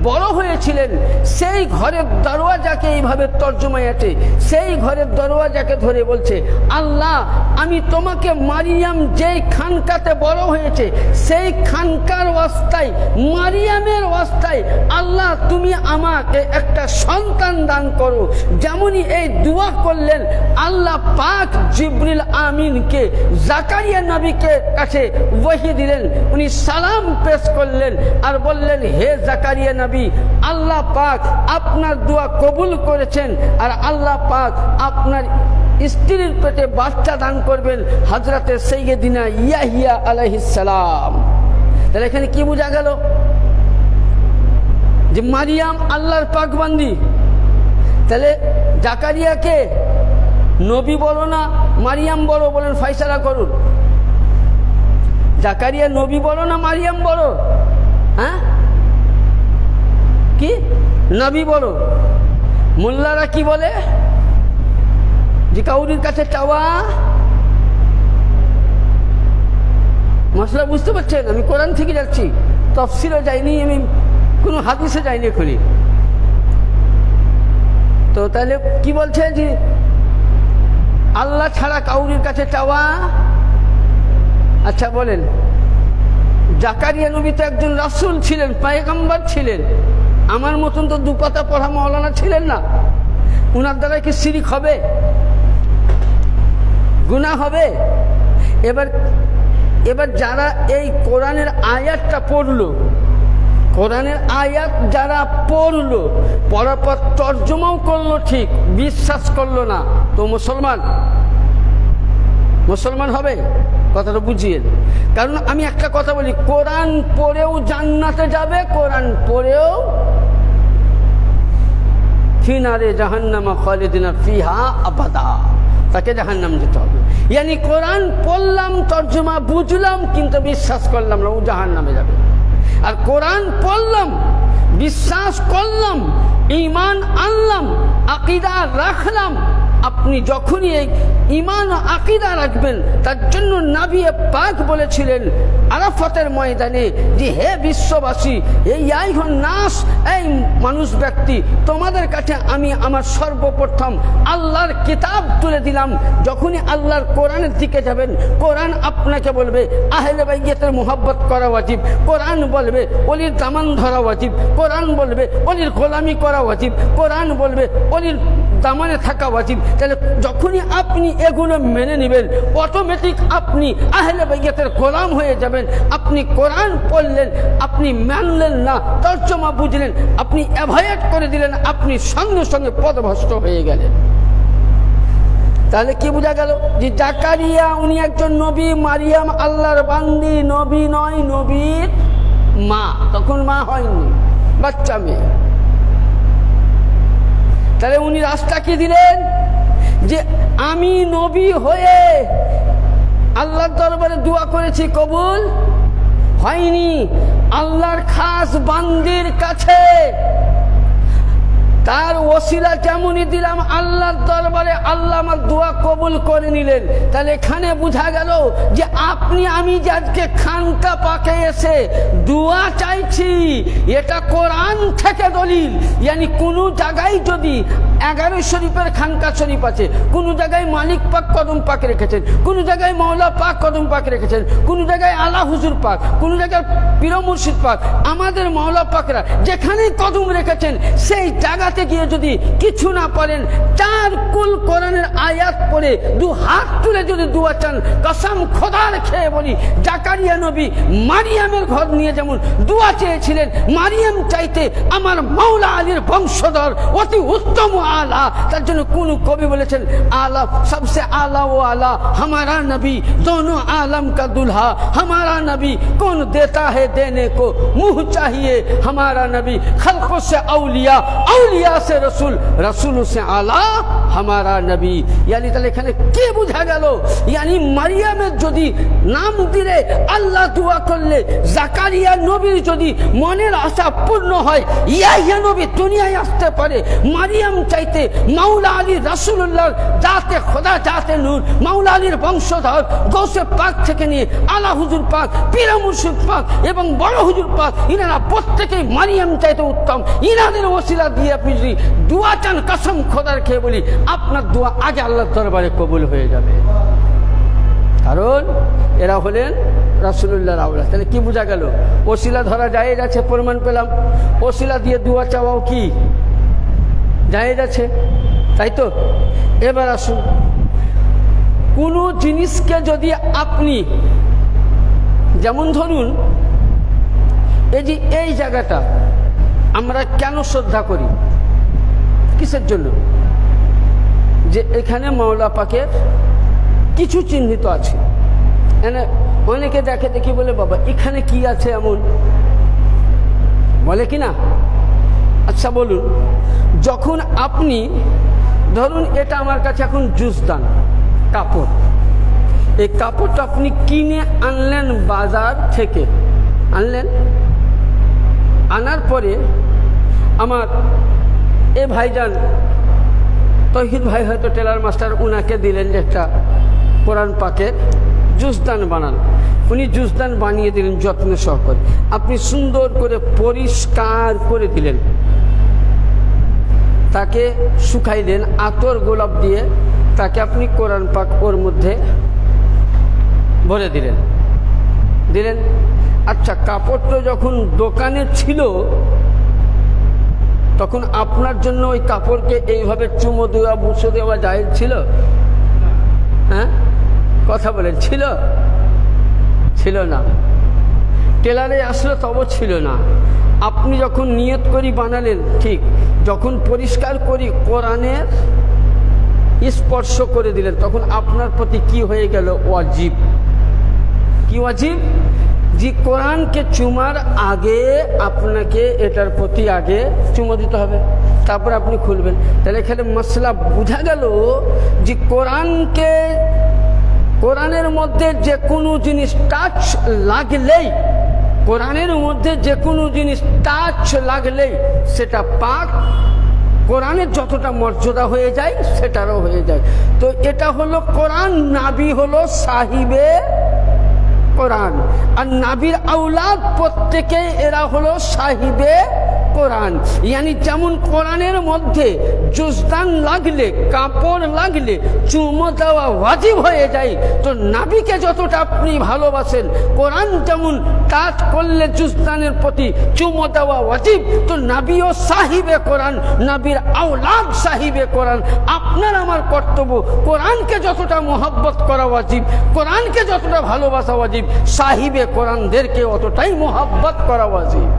বড় হয়েছিলেন সেই ঘরের দরওয়াজাকে এইভাবে তর্জমায় আছে, সেই ঘরের দরওয়াজাকে ধরে বলছে, আল্লাহ আমি তোমাকে মারিয়াম যেই খানকাতে বড় হয়েছে সেই খানকার ওয়াস্তায়, মারিয়ামের ওয়াস্তায় আল্লাহ তুমি আমাকে একটা সন্তান দান করো। যেমনই এই দোয়া করলেন, আল্লাহ পাক জিবরিল আমিনকে জাকারিয়া নবীকে কাছে ওহী দিলেন। উনি সালাম পেশ করলেন আর বললেন, হে জাকারিয়া নবী, আল্লাহ পাক আপনার দোয়া কবুল করেছেন আর আল্লাহ পাক আপনার স্ত্রীর পেটে বাচ্চা দান করবেন, হযরতে সাইয়্যিদিনা ইয়াহইয়া আলাইহিস সালাম। তাহলে এখানে কি বোঝা গেল? যে মারিয়াম আল্লাহর পাক বান্দি। তাহলে জাকারিয়াকে নবী বলো না মারিয়াম বলো, বলেন ফয়সালা করুন। জাকারিয়া নবী বলো না মারিয়াম বলো? হ্যাঁ, কি নবী বলো? মোল্লারা কি বলে যে কাউরির কাছে চাওয়া, মশলা বুঝতে পারছেন? আমি কোরআন থেকে যাচ্ছি, তাফসীরে যাইনি, আমি কোনো হাদিসে যাইনি খুলি। তো তাহলে কি বলছে যে আল্লাহ ছাড়া কাউরির কাছে চাওয়া? আচ্ছা বলেন, জাকারিয়া নবী তো একজন রাসূল ছিলেন, পয়গম্বর ছিলেন, আমার মতন তো দুপাতা পড়া মাওলানা ছিলেন না। উনার দ্বারা কি শিরক হবে? গুনাহ হবে? এবার যারা এই কোরআনের আয়াতটা পড়লো, কোরআনের আয়াত যারা পড়লো, পড়ার পর তর্জমাও করলো, ঠিক বিশ্বাস করলো না, তো মুসলমান হবে? কথাটা বুঝিয়ে। কারণ আমি একটা কথা বলি, কোরআন পড়েও জান্নাতে যাবে, কোরআন পড়েও ফিনারে জাহান্নামা খালিদিনা ফিহা আবাদা, তাকে জাহান্নাম যেতে হবে। ইয়ানি কোরআন পড়লাম, তর্জমা বুঝলাম, কিন্তু বিশ্বাস করলাম না, ও জাহান্নামে যাবে। আর কোরআন পড়লাম, বিশ্বাস করলাম, ঈমান আনলাম, আকীদা রাখলাম। আপনি যখনই এই ঈমান ও আকীদা রাখবেন, তার জন্য নবী পাক বলেছিলেন আরাফাতের ময়দানে যে হে বিশ্ববাসী, এই আইয়ুহান নাস, এই মানুষ ব্যক্তি, তোমাদের কাছে আমি আমার সর্বপ্রথম আল্লাহর কিতাব তুলে দিলাম। যখনই আল্লাহর কোরআনের দিকে যাবেন, কোরআন আপনাকে বলবে আহলে বাইতের মুহাব্বত করা ওয়াজিব, কোরআন বলবে ওলির দামান ধরা ওয়াজিব, কোরআন বলবে ওলির গোলামি করা ওয়াজিব, কোরআন বলবে ওলির দামানে থাকা ওয়াজিব। তাহলে যখনই আপনি এগুলো মেনে নেবেন, অটোমেটিক আপনি আহলে বাইতের গোলাম হয়ে যাবেন। আপনি কোরআন পড়লেন, আপনি মানলেন না, তর্জমা বুঝলেন, আপনি অ্যাভয়েড করে দিলেন, আপনি সঙ্গে সঙ্গে পথভ্রষ্ট হয়ে গেলেন। তাহলে কি বোঝা গেল যে জাকারিয়া উনি একজন নবী, মারিয়াম আল্লাহর বান্দি, নবী নয়, নবীর মা। তখন মা হয়নি, বাচ্চা মেয়ে। তাহলে উনি রাস্তা কি দিলেন যে আমি নবী হয়ে আল্লাহর দরবারে দোয়া করেছি, কবুল হয়নি। আল্লাহর খাস বান্দির কাছে তার ওসিলা যেমনই দিলাম আল্লাহর দরবারে, আল্লাহ আমার দোয়া কবুল করে নিলেন। তাহলে এখানে বোঝা গেল যে আপনি আমি যে আজকে খানকা পাকে এসে দোয়া চাইছি, এটা কোরআন থেকে দলিল। ইয়ানি কোনো জায়গায় যদি 11 শরীফের খানকা শরীফ আছে, কোনো জায়গায় মালিক পাক কদম পাক রেখেছেন, কোনো জায়গায় মৌলা পাক কদম পাক রেখেছেন, কোনো জায়গায় আলা হুজুর পাক, কোনো জায়গায় পীর মুর্শিদ পাক, আমাদের মৌলা পাকরা যেখানে কদম রেখেছেন সেই জায়গা গিয়ে যদি কিছু না পারেন, 4 কুল কোরআনের আয়াত পড়ে 2 হাত তুলে যদি দোয়া চান, কসম খোদার খেয়ে বলি, জাকারিয়া নবী মারিয়ামের ঘর নিয়ে যেমন দোয়া চেয়েছিলেন, মারিয়াম চাইতে আমার মাওলা আলীর বংশধর অতি উত্তম আলা। তার জন্য কোন কবি বলেছেন, আলা সবসে আলা ও আলা हमारा नबी दोनों आलम का दुल्हा, हमारा नबी कौन देता है देने को मुंह चाहिए, हमारा नबी खल्कों से औलिया, औलिया से रसूल, रसूल से आला हमारा नबी। यानी তাহলে এখানে কি বোঝা গেল? यानी মারিয়ামের যদি নাম দিলে, আল্লাহ দোয়া করলে, জাকারিয়া নবীর যদি মনের আশা পূর্ণ হয়, ইয়াহিয়া নবী দুনিয়ায় আসতে পারে। মারিয়াম চাইতে মাওলা আলী রাসূলুল্লাহ জাতে খোদা, জাতে নূর, মাওলা আলীর বংশধর গৌসে পাক থেকে নিয়ে আলা হুজুর পাক, পীর মুর্শিদ পাক এবং বড় হুজুর পাক, ইনারা প্রত্যেকেই মারিয়াম চাইতে উত্তম। ইনাদের ওসিলা দিয়ে আপনি যদি দোয়া চান, কসম খোদার খেয়ে বলি, আপনার দোয়া আগে আল্লাহর দরবারে কবুল হয়ে যাবে। কারণ এরা হলেন রাসূলুল্লাহর আওলাদ। তাহলে কি বোঝা গেল? ওসিলা ধরা জায়েজ আছে, প্রমাণ পেলাম। ওসিলা দিয়ে দোয়া চাওয়াও কি জায়েজ আছে, তাই তো? এবার আসুন, কোনো জিনিসকে যদি আপনি, যেমন ধরুন এই যে এই জায়গাটা আমরা কেন শ্রদ্ধা করি, কিসের জন্য? যে এখানে মাওলা পাকের কিছু চিহ্নিত আছে। অনেকে দেখে দেখি বলে, বাবা এখানে কি আছে এমন, বলে কি না? আচ্ছা বলুন, যখন আপনি ধরুন এটা আমার কাছে এখন জুসদান কাপড়, এই কাপড়টা আপনি কিনে আনলেন বাজার থেকে, আনলেন, আনার পরে আমার এ ভাইজান তৌহিদ ভাই হয়তো টেলার মাস্টার, উনাকে দিলেন যে একটা কোরআন পাকের জুসদান বানান। উনি জুসদান বানিয়ে দিলেন যত্ন সহকারে, আপনি সুন্দর করে পরিষ্কার করে দিলেন, তাকে শুকাইলেন আতর গোলাপ দিয়ে, তাকে আপনি কোরআন পাক ওর মধ্যে ভরে দিলেন। আচ্ছা, কাপড়টা যখন দোকানে ছিল তখন আপনার জন্য ওই কাপড়কে এইভাবে চুমো দেওয়া, বুসো দেওয়া জায়েজ ছিল? হ্যাঁ, কথা বলেন, ছিল না। টেলারে আসলো তবে ছিল না। আপনি যখন নিয়ত করি বানালেন, ঠিক যখন পরিষ্কার করি কোরআনের স্পর্শ করে দিলেন, তখন আপনার প্রতি কি হয়ে গেল? ওয়াজিব। কি ওয়াজিব? যে কোরআনকে চুমার আগে আপনাকে এটার প্রতি আগে চুমো দিতে হবে, তারপর আপনি খুলবেন। তাহলে এখানে মশলা বোঝা গেল যে কোরআনের মধ্যে যে কোনো জিনিস টাচ লাগলেই, কোরআনের মধ্যে যে কোনো জিনিস টাচ লাগলেই সেটা পাক, কোরআনের যতটা মর্যাদা হয়ে যায় সেটারও হয়ে যায়। তো এটা হলো কোরআন, নাবি হলো সাহিবে কোরআন, আর নাবির আওলাদ প্রত্যেকেই এরা হলো সাহিবে কোরআন। ইয়ানি যেমন কোরআনের মধ্যে জুসদান লাগলে, কাপড় লাগলে চুমো দেওয়া ওয়াজিব হয়ে যায়, তো নাবিকে যতটা আপনি ভালোবাসেন, কোরআন যেমন টাচ করলে জুসদানের প্রতি চুমো দেওয়া ওয়াজিব, তো নাবিও সাহিবে কোরআন, নাবির আওলাদ সাহিবে কোরআন। আপনার আমার কর্তব্য কোরআনকে যতটা মোহাব্বত করা ওয়াজিব, কোরআনকে যতটা ভালোবাসা ওয়াজিব, সাহিবে কোরআনদেরকে অতটাই মোহাব্বত করা ওয়াজিব।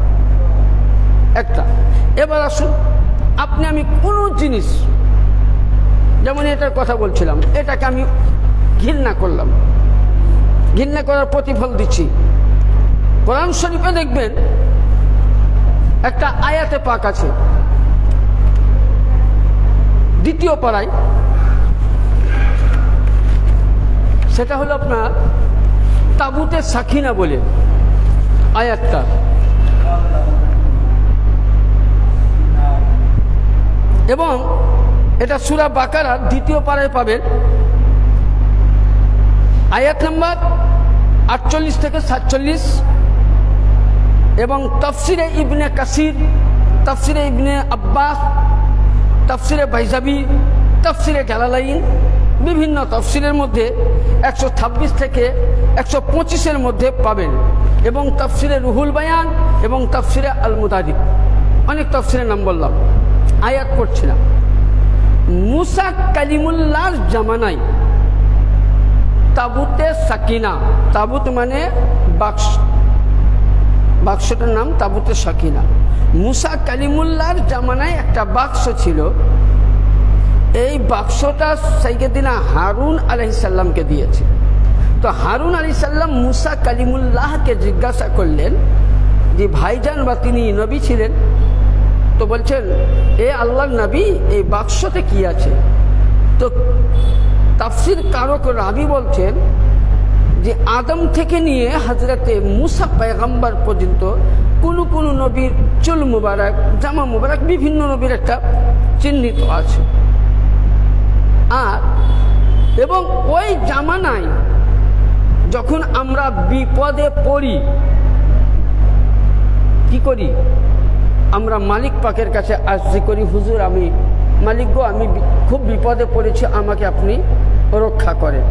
একটা। এবার আসুন, আপনি আমি কোনো জিনিস যেমন এটার কথা বলছিলাম, এটাকে আমি ঘৃণা করলাম, ঘৃণা করার প্রতিফল দিচ্ছি। কোরআন শরীফে দেখবেন একটা আয়াতে পাক আছে, দ্বিতীয় পারায়, সেটা হলো আপনার তাবুতে সাকিনা বলে আয়াতটা। এবং এটা সূরা বাকারার দ্বিতীয় পারায় পাবেন, আয়াত নাম্বার 48 থেকে 47। এবং তাফসিরে ইবনে কাসির, তাফসিরে ইবনে আব্বাস, তাফসিরে বাইজাবি, তাফসিরে জালালাইন, বিভিন্ন তাফসিরের মধ্যে 126 থেকে 125-এর মধ্যে পাবেন। এবং তাফসিরে রুহুল বায়ান এবং তাফসিরে আল মুদারিক, অনেক তাফসিরের নাম বললাম, আয়াত পড়ছিলাম। মুসা কালিমুল্লাহর জামানায় তাবুতে সাকিনা, তাবুত মানে বাক্স, বাক্সটার নাম তাবুতে সাকিনা। মুসা কালিমুল্লাহর জামানায় একটা বাক্স ছিল, এই বাক্সটা সাইয়েদিনা হারুন আলাইহিস সালামকে দিয়েছে। তো হারুন আলাইহিস সালাম মুসা কালিমুল্লাহকে জিজ্ঞাসা করলেন যে ভাইজান, বা তিনি নবী ছিলেন, তো বলছেন এ আল্লাহর নবী, এই বাক্সতে কি আছে? তো তাফসির কারক রাবি বলছেন যে আদম থেকে নিয়ে হযরতে মুসা পয়গম্বর পর্যন্ত কোন কোন নবীর চুল মুবারক, জামা মুবারক, বিভিন্ন নবীর একটা চিহ্নিত আছে। আর এবং ওই জামানায় যখন আমরা বিপদে পড়ি কি করি? আমরা মালিক পাকের কাছে আরজি করি, হুজুর আমি মালিক গো, আমি খুব বিপদে পড়েছি, আমাকে আপনি রক্ষা করেন।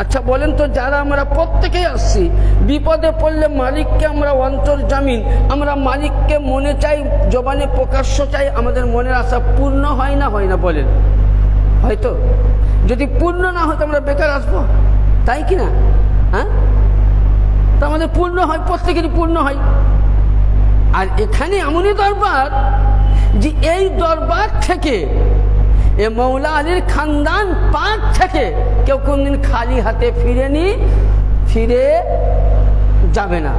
আচ্ছা বলেন তো, যারা আমরা প্রত্যেকেই আসছি বিপদে পড়লে মালিককে আমরা অন্তর্জামিন, আমরা মালিককে মনে চাই, জবানে প্রকাশ্য চাই, আমাদের মনের আশা পূর্ণ হয় না, হয় না? বলেন হয়তো। যদি পূর্ণ না হয় তো আমরা বেকার আসবো, তাই কি না? হ্যাঁ, তো আমাদের পূর্ণ হয়, প্রত্যেকেরই পূর্ণ হয়। আর এখানে এমনই দরবার যে এই দরবার থেকে, এ মৌলা আলীর খানদান পাক থেকে কেউ কোনদিন খালি হাতে ফিরে যাবে না।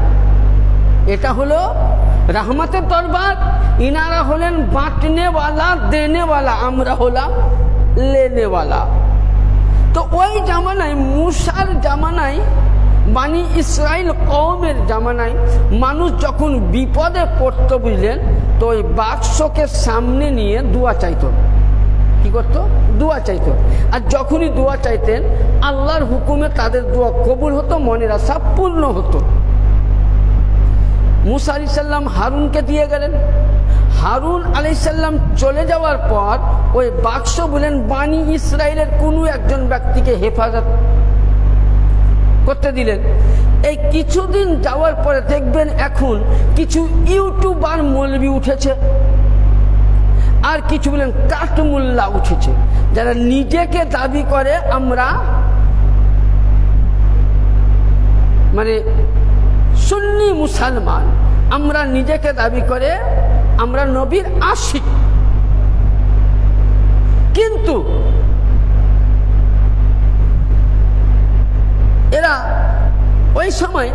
এটা হলো রহমতের দরবার। ইনারা হলেন বাঁটনেওয়ালা, দেনেওয়ালা, আমরা হলাম লেনেওয়ালা। তো ওই জামানায়, মুসার জামানায়, বানি ইসরাইল কওমের জামানায় মানুষ যখন বিপদে পড়ত, বুঝলেন, তো ওই বাক্সকে সামনে নিয়ে দোয়া চাইতো। কি করতো? দোয়া চাইতো। আর যখনই দোয়া চাইতেন আল্লাহর হুকুমে তাদের দোয়া কবুল হতো, মনের আশা পূর্ণ হতো। মুসা আলাইহিস সালাম হারুনকে দিয়ে গেলেন। হারুন আলাইহিস সালাম চলে যাওয়ার পর ওই বাক্স বলেন বানি ইসরাইলের কোনো একজন ব্যক্তিকে হেফাজত করতে দিলেন। এই কিছুদিন যাওয়ার পরে দেখবেন এখন কিছু ইউটিউবার মৌলবি উঠেছে, আর কিছু বলেন কাটমুল্লা উঠেছে, যারা নিজেকে দাবি করে আমরা মানে সুন্নি মুসলমান, আমরা নিজেকে দাবি করে আমরা নবীর আশিক। কিন্তু এরা ওই সময়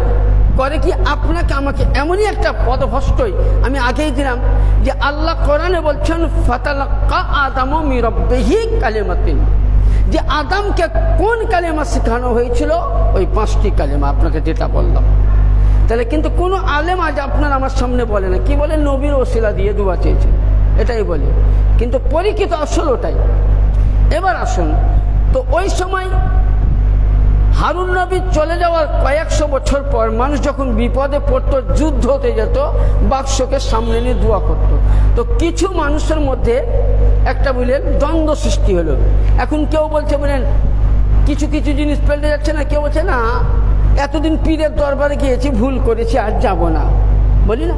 করে কি, আপনাকে আমাকে এমনই একটা পদভষ্টই, আমি আগেই দিলাম যে আল্লাহ কোরআনে বলছেন ফাতালাক্কা আদামু মির রাব্বিহি কালিমাতিন, যে আদমকে কোন কালেমা শেখানো হয়েছিল? ওই 5টি কালেমা, আপনাকে যেটা বললাম। তাহলে কিন্তু কোনো আলেম আজ আপনার আমার সামনে বলে না, কি বলে? নবীর ওসিলা দিয়ে দোয়া চেয়েছে, এটাই বলে। কিন্তু পরীক্ষিত আসল ওটাই। এবার আসুন, তো ওই সময় হারুন নবী চলে যাওয়ার কয়েকশো বছর পর মানুষ যখন বিপদে পড়তো, যুদ্ধ হতে যেত, বাক্সকে সামনে নিয়ে দোয়া করত। তো কিছু মানুষের মধ্যে একটা বলেন দ্বন্দ্ব সৃষ্টি হলো। এখন কেউ বলছে বলেন কিছু কিছু জিনিস পেলে যাচ্ছে না, কেউ বলছে না এতদিন পীরের দরবারে গিয়েছি, ভুল করেছি, আর যাব না, বলি না।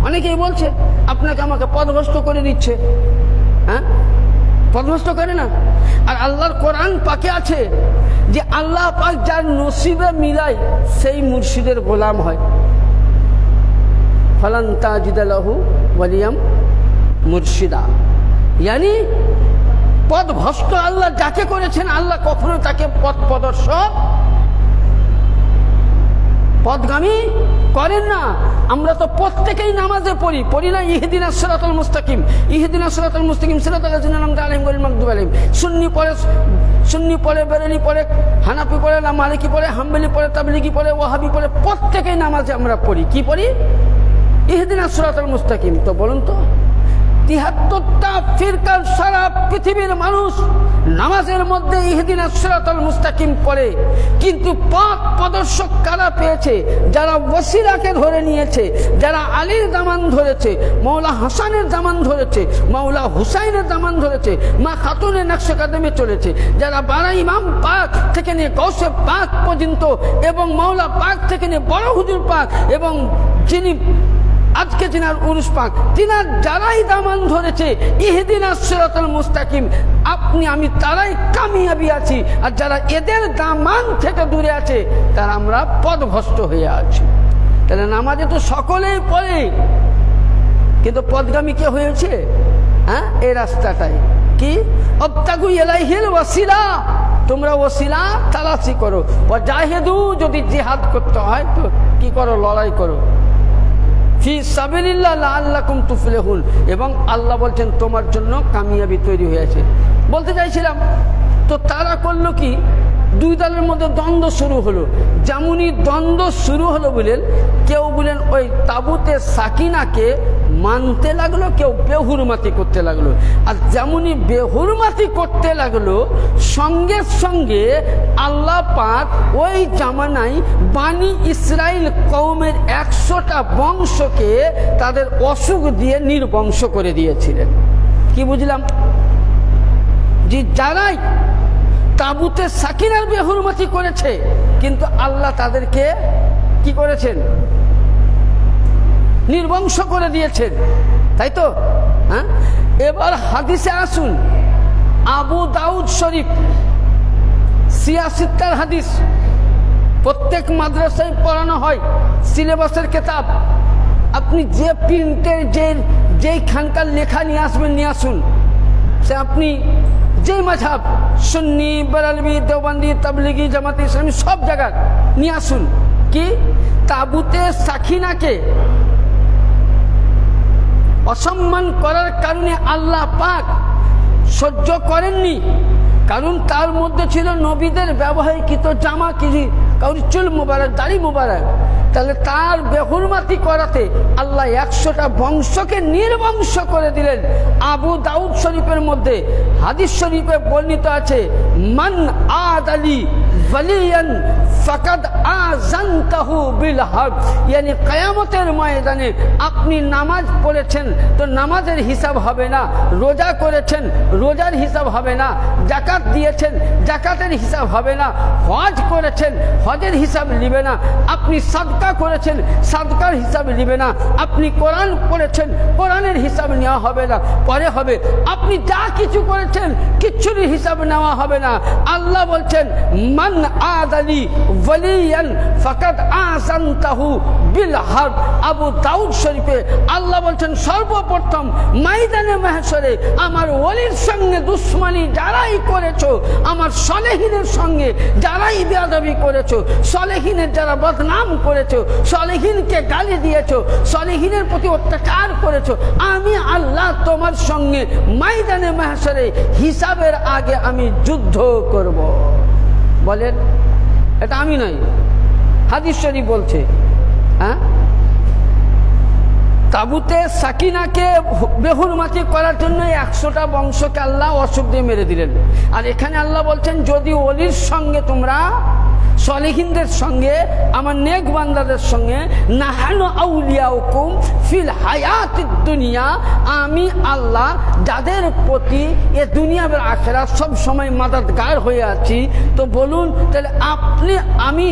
অনেকেই বলছে আপনাকে আমাকে পদভ্রষ্ট করে দিচ্ছে। হ্যাঁ, পদভ্রষ্ট করে না। আর আল্লাহর কোরআন পাকে আছে যে আল্লাহ পাক যার নসিবে মিলাই সেই মুর্শিদের গোলাম হয়। ফালান তাজিদা লাহু ওয়ালিয়াম মুর্শিদা, ইয়ানি পথ ভ্রষ্ট আল্লাহ যাকে করেছেন, আল্লাহ কখনো তাকে পথ প্রদর্শক পথগামী করেন না। আমরা তো প্রত্যেকেই নামাজে পড়ি না ইহদিনাস সিরাতাল মুস্তাকিম, ইহদিনাস সিরাতাল মুস্তাকিম সিরাতাল লাযিনা আনআমতা আলাইহিম গায়রিল মাগদুবি আলাইহিম। সুন্নি পড়ে, বেরেলি পড়ে, হানাফি পড়ে, না মালিকি পড়ে, হাম্বলি পড়ে, তাবলিগি পড়ে, ওয়াহাবি পড়ে, প্রত্যেকেই নামাজে আমরা পড়ি। কি পড়ি? ইহদিনাস সিরাতাল মুস্তাকিম। তো বলুন তো ৭৩টা ফিরকার সারা পৃথিবীর মানুষ নামাজের মধ্যে ইহদিনাস সিরাতাল মুস্তাকিম পড়ে, কিন্তু পথ প্রদর্শক কারা পেয়েছে? যারা ওসিলাকে ধরে নিয়েছে, যারা আলীর দামান ধরেছে, মৌলা হাসানের দামান ধরেছে, মৌলা হুসাইনের দামান ধরেছে, মা খাতুনের নকশে কদমে চলেছে, যারা বারা ইমাম পাক থেকে নিয়ে গৌসে পাক পর্যন্ত এবং মৌলা পাক থেকে নিয়ে বড় হুজুর পাক এবং যিনি আজকে যিনার উরুস পাক, তিনার যারাই দামান ধরেছে ইহদিনাস সিরাতাল মুস্তাকিম, আপনি আমি তারাই কামিয়াবি আছি। আর যারা এদের দামান থেকে দূরে আছে তারা আমরা পথভ্রষ্ট হয়ে আছি। তাহলে নামাজে তো সকলেই পড়ে, কিন্তু পথগামী কে হয়েছে? হ্যাঁ, এই রাস্তাটাই কি অবতাগু ইলাইহিল ওয়াসিলা, তোমরা ওসিলা তালাশি করো। ওয়াজাহিদু, যদি জিহাদ করতে হয় তো কি করো? লড়াই করো। ফি সাবিলিল্লাহ লাআল্লাকুম তুফলিহুন, এবং আল্লাহ বলছেন তোমার জন্য কামিয়াবি তৈরি হয়েছে। বলতে চাইছিলাম তো তারা করলো কি, দুই দলের মধ্যে দ্বন্দ্ব শুরু হলো। যেমনই দ্বন্দ্ব শুরু হলো বলেন, কেউ বলেন ওই তাবুতে সাকিনাকে মানতে লাগলো, কেউ বেহুরমাতি করতে লাগলো। আর যেমনই বেহুরমাতি করতে লাগলো, সঙ্গে সঙ্গে আল্লাহ পাক ওই জামানায় বানি ইসরাইল কওমের ১০০টা বংশকে তাদের অসুখ দিয়ে নির্বংশ করে দিয়েছিলেন। কি বুঝলাম? যে যারাই তাবুতে সাকিনার বেহুরমাতি করেছে, কিন্তু আল্লাহ তাদেরকে কি করেছেন? নির্বংশ করে দিয়েছেন, তাই তো? হ্যাঁ, এবার হাদিসে আসুন। আবু দাউদ শরীফ ৮৬টার হাদিস, প্রত্যেক মাদ্রাসায় পড়ানো হয়, সিলেবাসের কিতাব। আপনি যে প্রিন্টের যেইখানকার লেখা নিয়ে আসবেন, নিয়ে আসুন। সে আপনি যে মাযহাব, সুন্নি, বেরেলভি, দেওবন্দি, তাবলিগি, জামাতি ইসলামী, সব জায়গায় নিয়ে আসুন। কি তাবুতে সাকিনাকে অসম্মান করার কারণে আল্লাহ পাক সহ্য করেননি, কারণ তার মধ্যে ছিল নবীদের ব্যবহারকৃত জামা, কি কাউরি চুল মুবারক, দাড়ি মুবারক। তাহলে তার বেহুরমাতি করাতে আল্লাহ ১০০টা বংশকে নির্বংশ করে দিলেন। আবু দাউদ শরীফের মধ্যে হাদিস শরীফে বর্ণিত আছে, মান আদালি ওয়ালিয়ান ফাকাদ আযানতাহু বিল হক, ইয়ানি কিয়ামতের ময়দানে আপনি নামাজ পড়েছেন তো নামাজের হিসাব হবে না, রোজা করেছেন রোজার হিসাব হবে না, যাকাত দিয়েছেন যাকাতের হিসাব হবে না, হজ করেছেন হজের হিসাব নিবে না, আপনি সাদকা করেছেন সাদকার হিসাব নিবে না, আপনি কোরআন পড়েছেন কোরআনের হিসাব নেওয়া হবে না, পরে হবে। আপনি যা কিছু করেছেন কিচ্ছুর হিসাব নেওয়া হবে না। আল্লাহ বলছেন, মান আদালি ওয়ালিয়ান ফাকাদ আযানতাহু বিল হক। আবু দাউদ শরীফে আল্লাহ বলছেন, সর্বপ্রথম ময়দানে মাহশরে আমার ওলির সঙ্গে দুশমনি যারাই করেছো, আমার সলেহিনের সঙ্গে যারাই বেয়াদবি করেছো, সলেহিনের যারা বদনাম করেছো, সলেহিনকে গালি দিয়েছো, সলেহিনের প্রতি অত্যাচার করেছো, আমি আল্লাহ তোমার সঙ্গে ময়দানে মাহশরে হিসাবের আগে আমি যুদ্ধ করব। বলেন, এটা আমি নই, হাদিস শরীফ বলছে। হ্যাঁ, তাবুতে সাকিনাকে বেহুরমাতি করার জন্য ১০০টা বংশকে আল্লাহ অসুখ দিয়ে মেরে দিলেন। আর এখানে আল্লাহ বলছেন, যদি ওলির সঙ্গে তোমরা সলিহিনদের সঙ্গে আমার নেক বান্দাদের সঙ্গে নাহানু আউলিয়াউকুম ফিল হায়াতিদ দুনিয়া, আমি আল্লাহ যাদের প্রতি এ দুনিয়া আর আখিরাত সব সময় মাদাদগার হয়ে আছি। তো বলুন, তাহলে আপনি আমি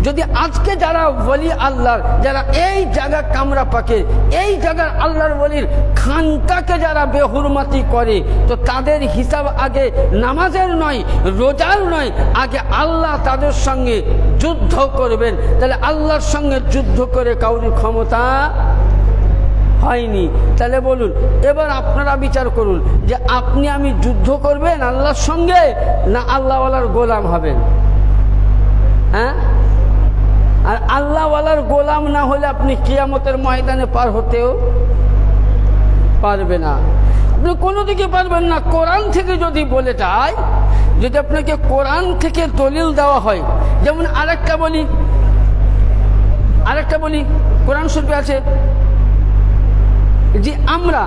যদি আজকে যারা ওলি আল্লাহর, যারা এই জায়গা কামরা পাকে, এই জায়গার আল্লাহর ওলির খানকাকে যারা বেহুরমাতি করে, তো তাদের হিসাব আগে নামাজের নয়, রোজার নয়, আগে আল্লাহ তাদের সঙ্গে যুদ্ধ করবেন। তাহলে আল্লাহর সঙ্গে যুদ্ধ করে কাউরি ক্ষমতা হয়নি। তাহলে বলুন, এবার আপনারা বিচার করুন যে আপনি আমি যুদ্ধ করবেন আল্লাহর সঙ্গে, না আল্লাহওয়ালার গোলাম হবেন? হ্যাঁ, আর আল্লাহওয়ালার গোলাম না হলে আপনি কিয়ামতের ময়দানে পার হতেও পারবে না, আপনি কোনো দিকে পারবেন না। কোরআন থেকে যদি বলে যায়, যদি আপনাকে কোরআন থেকে দলিল দেওয়া হয়, যেমন আরেকটা বলি কোরআন শরীফে আছে যে আমরা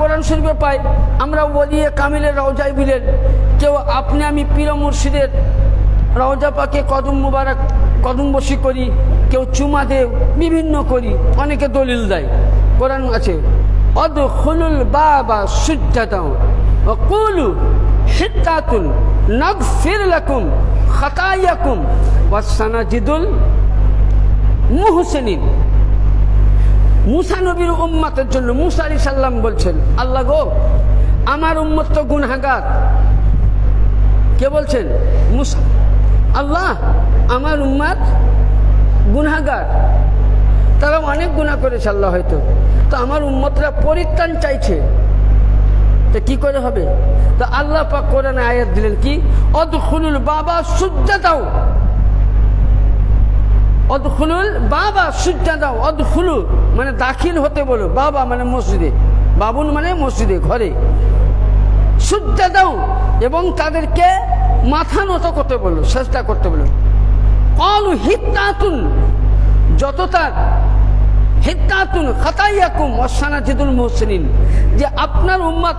কোরআন শরীফে পাই, আমরা ওলিয়ে কামিলের রওজায় বিলেন, কেউ আপনি আমি পীর মুর্শিদের রওজা পাকে কদম মুবারক কদম বসি করি, কেউ চুমা দেও, বিভিন্ন করি, অনেকে দলিল দেয়। কোরআন আছে অদখুলুল বাবা সুজ্জাদাও ওয়া কুলু হিত্তাতুন নাগফির লাকুম খাতায়াকুম ওয়া সানাজিদুল মুহসিনিন। মুসা নবীর উম্মতের জন্য মুসা আলাইহিস সালাম বলছেন, আল্লাহ গো আমার উম্মত তো গুনাহগার। কে বলছেন? মুসা। আল্লাহ আমার উম্মত গুনাহগার, তারা অনেক গুনাহ করেছে আল্লাহ, হয়তো তো আমার উম্মতরা পরিত্রাণ চাইছে, তো কি করে হবে? তো আল্লাহ পাক কোরআনে আয়াত দিলেন কি, অদখুলুল বাবা সুজ্জাদাও, অদখুলুল বাবা সুজ্জাদাও, অদখুলু মানে দাখিল হতে বলো, বাবা মানে মসজিদে, বাবুন মানে মসজিদে ঘরে, সুজ্জাদাও এবং তাদেরকে মাথা নত করতে বলো, চেষ্টা করতে বলো। ক্বালু হিত্তাতুন, যত তার হিত্তাতুন খাতায়াকুম ওয়া সানাজিদুল মুহসিনিন, যে আপনার উম্মত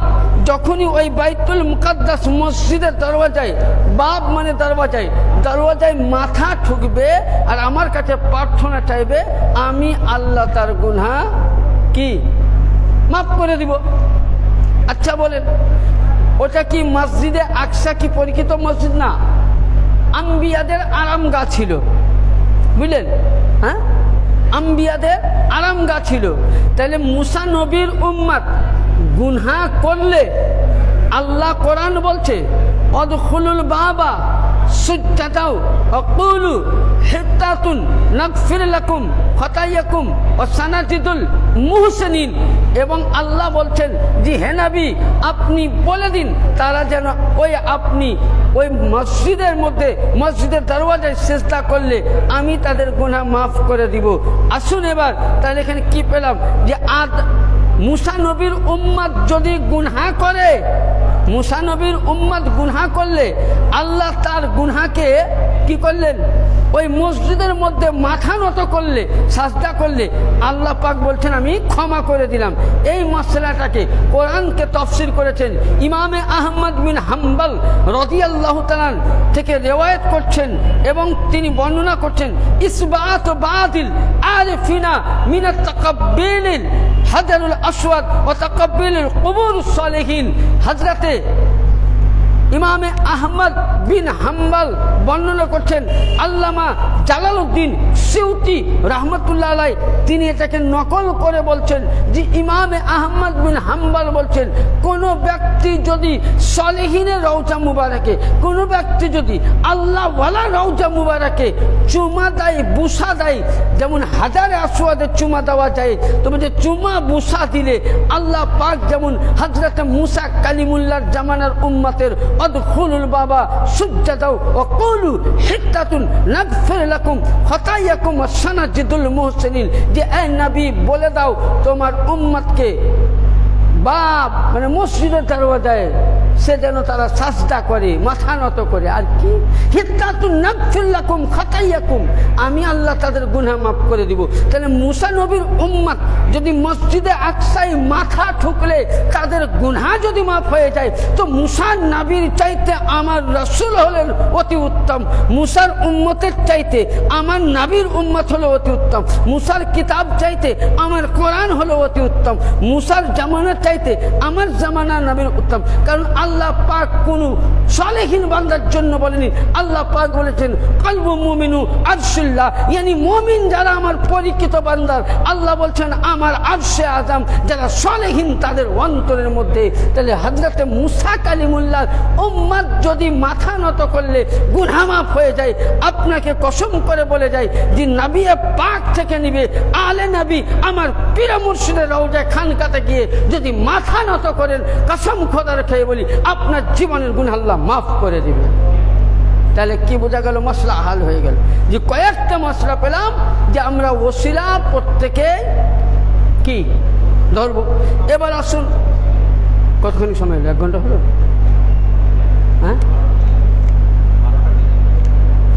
যখনই ওই বাইতুল মুকাদ্দাস মসজিদের দরওয়াজায়, বাব মানে দরওয়াজায় মাথা ঠুকবে আর আমার কাছে প্রার্থনা চাইবে, আমি আল্লাহ তার গুনাহ কি মাফ করে দিব। আচ্ছা বলেন, ওটা কি মসজিদে আকসা কি পরিচিত মসজিদ না? আম্বিয়াদের আরামগাহ ছিল, বুঝলেন? হ্যাঁ, আম্বিয়াদের আরামগাহ ছিল। তাহলে মুসা নবীর উম্মত গুনাহ করলে আল্লাহ কোরআন বলছে অদখুলুল বাবা সুজ্জাদাও ওয়া কুলু হিত্তাতুন নাগফির লাকুম খাতায়াকুম ওয়া সানাজিদুল মুহসিনিন। এবং আল্লাহ বলছেন যে হে নবী আপনি বলে দিন তারা যেন ওই মসজিদের মধ্যে, মসজিদের দরওয়াজায় সিজদা করলে আমি তাদের গুনাহ মাফ করে দিব। আসুন এবার তাহলে এখানে কি পেলাম, যে মুসা নবীর উম্মত যদি গুনাহ করে, মুসা নবীর উম্মত গুনাহ করলে আল্লাহ তার গুনাহকে কি করলেন, ওই মসজিদের মধ্যে মাথা নত করলে, সাজদা করলে আল্লাহ পাক বলছেন আমি ক্ষমা করে দিলাম। এই মসলাটাকে কোরআনকে তাফসীর করেছেন ইমামে আহমদ বিন হাম্বল রাদিয়াল্লাহু তাআলা থেকে রিওয়ায়াত করছেন এবং তিনি বর্ণনা করছেন ইসবাত বাতিল আরিফিনা মিনাত তাকাব্বিলিল হাজারুল আসওয়াদ ওয়া তাকাব্বিলিল কুবুরুস সালিহিন। হযরতে ইমামে আহমদ বিন হাম্বল বর্ণনা করছেন, আল্লামা জালালউদ্দিন সিউতি রাহমাতুল্লাহ আলাইহি তিনি এটাকে নকল করে বলছেন যে ইমামে আহমদ বিন হাম্বল বলছেন, কোন ব্যক্তি যদি সালেহিনের রওজা মুবারকে, কোন ব্যক্তি যদি আল্লাহ ওয়ালা রওজা মুবারকে চুমা দেয়, বুসা দেয়, যেমন হাজারে আসওয়াদে চুমা দেওয়া যায়, তবে যে চুমা বুসা দিলে আল্লাহ পাক যেমন হযরতে মুসা কালিমুল্লাহর জামানার উম্মতের অদখুলুল বাবা সুজ্জাদাও ওয়া কুলু হিত্তাতুন নাগফির লাকুম খাতায়াকুম ওয়া সানাজিদুল মুহসিনিন, যে এ নবী বলে দাও তোমার উম্মতকে বাব মানে মসজিদের দরওয়াজায় সে যেন তারা সাজদা করে, মাথা নত করে। আর কি হিত্তাতুন নাগফির লাকুম খাতায়াকুম, আমি আল্লাহ তাদের গুনাহ মাফ করে দিব। তাহলে মুসা নবীর উম্মত যদি মসজিদে আকসায় মাথা ঠুকলে তাদের গুনাহ যদি মাফ হয়ে যায়, তো মুসা নবীর চাইতে আমার রাসূল হলেন অতি উত্তম, মুসার উম্মতের চাইতে আমার নবীর উম্মত হলো অতি উত্তম, মুসার কিতাব চাইতে আমার কোরআন হলো অতি উত্তম, মুসার জামানার চাইতে আমার জামানা নবীর উত্তম। কারণ আল্লাহ পাক কোনো সালেহীন বান্দার জন্য বলেনি, আল্লাহ পাক বলেছেন কলবু মুমিনু আরশুল্লাহ, ইয়ানি মুমিন যারা আমার পরিচিত বান্দার, আল্লাহ বলছেন আমার আরশে আজম যারা সালেহীন তাদের অন্তরের মধ্যে। তাহলে হযরতে মুসা কালিমুল্লাহ উম্মত যদি মাথা নত করলে গুনাহ মাফ হয়ে যায়। আপনাকে কসম করে বলে যায় যে নবী পাক থেকে নিবে আলে নবী আমার পীর মুর্শিদের রওজা খানকাতে গিয়ে যদি মাথা নত করেন, কসম খোদার খেয়ে বলি আপনার জীবনের গুনাহ আল্লাহ মাফ করে দিবে। তাহলে কি বোঝা গেল? মশলা হাল হয়ে গেল। যে কয়েকটা মশলা পেলাম যে আমরা ওসিলা প্রত্যেকে কি ধরব। এবার আসুন, কতক্ষণ সময়? 1 ঘন্টা হলো। হ্যাঁ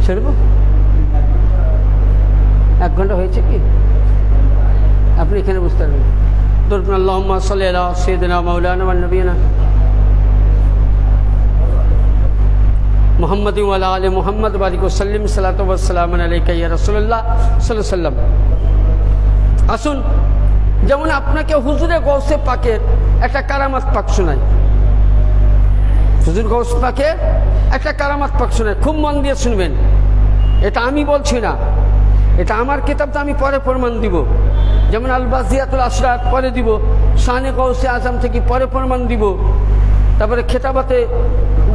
ছেড়ব? 1 ঘন্টা হয়েছে কি? আপনি এখানে বুঝতে পারবেন। ধরুন আল্লাহুম্মা সাল্লি আলা সাইয়্যিদিনা মাওলানা ওয়া নবিয়িনা মুহাম্মাদ ওয়া আলা আলি মুহাম্মাদ বারিক ওয়া সাল্লিম সালাতু ওয়া সালামু আলাইকা ইয়া রাসূলুল্লাহ সাল্লাল্লাহু আলাইহি ওয়াসাল্লাম। আসুন, যেমন আপনাকে হুজুরে গৌসে পাকের একটা কারামাত পাক শোনাই। হুজুর গৌস পাকের একটা কারামাত পাক শোনাই, খুব মন দিয়ে শুনবেন। এটা আমি বলছি না, এটা আমার কিতাবটা আমি পরে প্রমাণ দিব। যেমন আল বাজিয়াতুল আশরাত পরে দিব, শানে গৌসে আজম থেকে পরে প্রমাণ দিব, তারপরে খেতাবাতে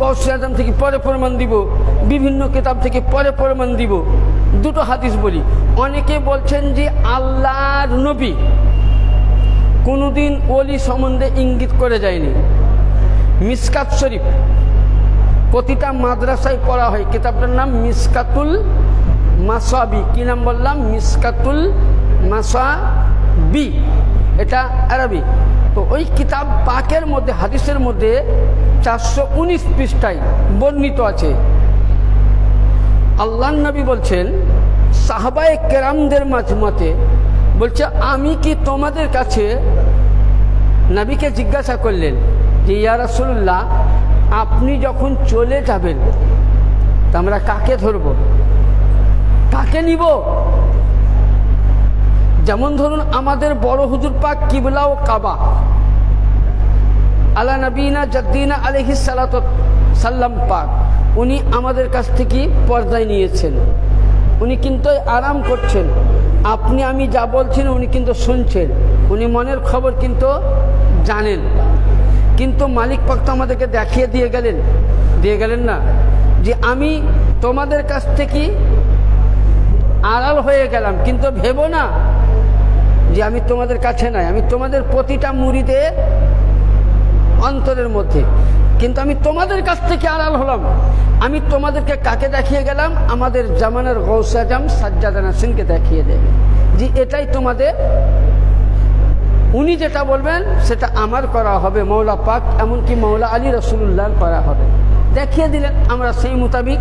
গৌসে আজম থেকে পরে প্রমাণ দিব, বিভিন্ন কিতাব থেকে পরে প্রমাণ দিব। দুটো হাদিস বলি। অনেকে বলছেন যে আল্লাহর নবী কোনোদিন ওলি সম্বন্ধে ইঙ্গিত করে যায়নি। মিসকাত শরীফ প্রতিটা মাদ্রাসায় পড়া হয়, কিতাবটার নাম মিসকাতুল মাসাবি। কি নাম বললাম? মিসকাতুল মাসাবি, এটা আরবি। তো ওই কিতাব পাকের মধ্যে হাদিসের মধ্যে 419 পৃষ্ঠায় বর্ণিত আছে। আল্লাহর নবী বলছেন সাহাবায়ে কেরামদের মাঝমাতে বলছে আমি কি তোমাদের কাছে, নবীকে জিজ্ঞাসা করলেন যে ইয়া রাসূলুল্লাহ আপনি যখন চলে যাবেন তা আমরা কাকে ধরব, কাকে নিব? যেমন ধরুন আমাদের বড় হুজুর পাক কিবলা ও কাবা আলা নবীনা জাদ্দিনা আলাইহিস সালাতু সাল্লাম পাক, উনি আমাদের কাছ থেকে পর্দায় নিয়েছেন। উনি কিন্তু আরাম করছেন, আপনি আমি যা বলছেন উনি কিন্তু শুনছেন, উনি মনের খবর কিন্তু জানেন। কিন্তু মালিক পাক তো আমাদেরকে দেখিয়ে দিয়ে গেলেন না যে আমি তোমাদের কাছ থেকে আড়াল হয়ে গেলাম, কিন্তু ভেবো না যে আমি তোমাদের কাছে নাই, আমি তোমাদের প্রতিটা মুরিদের অন্তরের মধ্যে। কিন্তু আমি তোমাদের কাছ থেকে আড়াল হলাম। আমি তোমাদেরকে কাকে দেখিয়ে গেলাম? আমাদের জামানার গৌস আজম সাজ্জাদা নাসিরকে দেখিয়ে দেবে যে এটাই তোমাদের, উনি যেটা বলবেন সেটা আমার করা হবে, মৌলা পাক এমনকি মৌলা আলী রাসূলুল্লাহ করা হবে। দেখিয়ে দিলেন, আমরা সেই মোতাবিক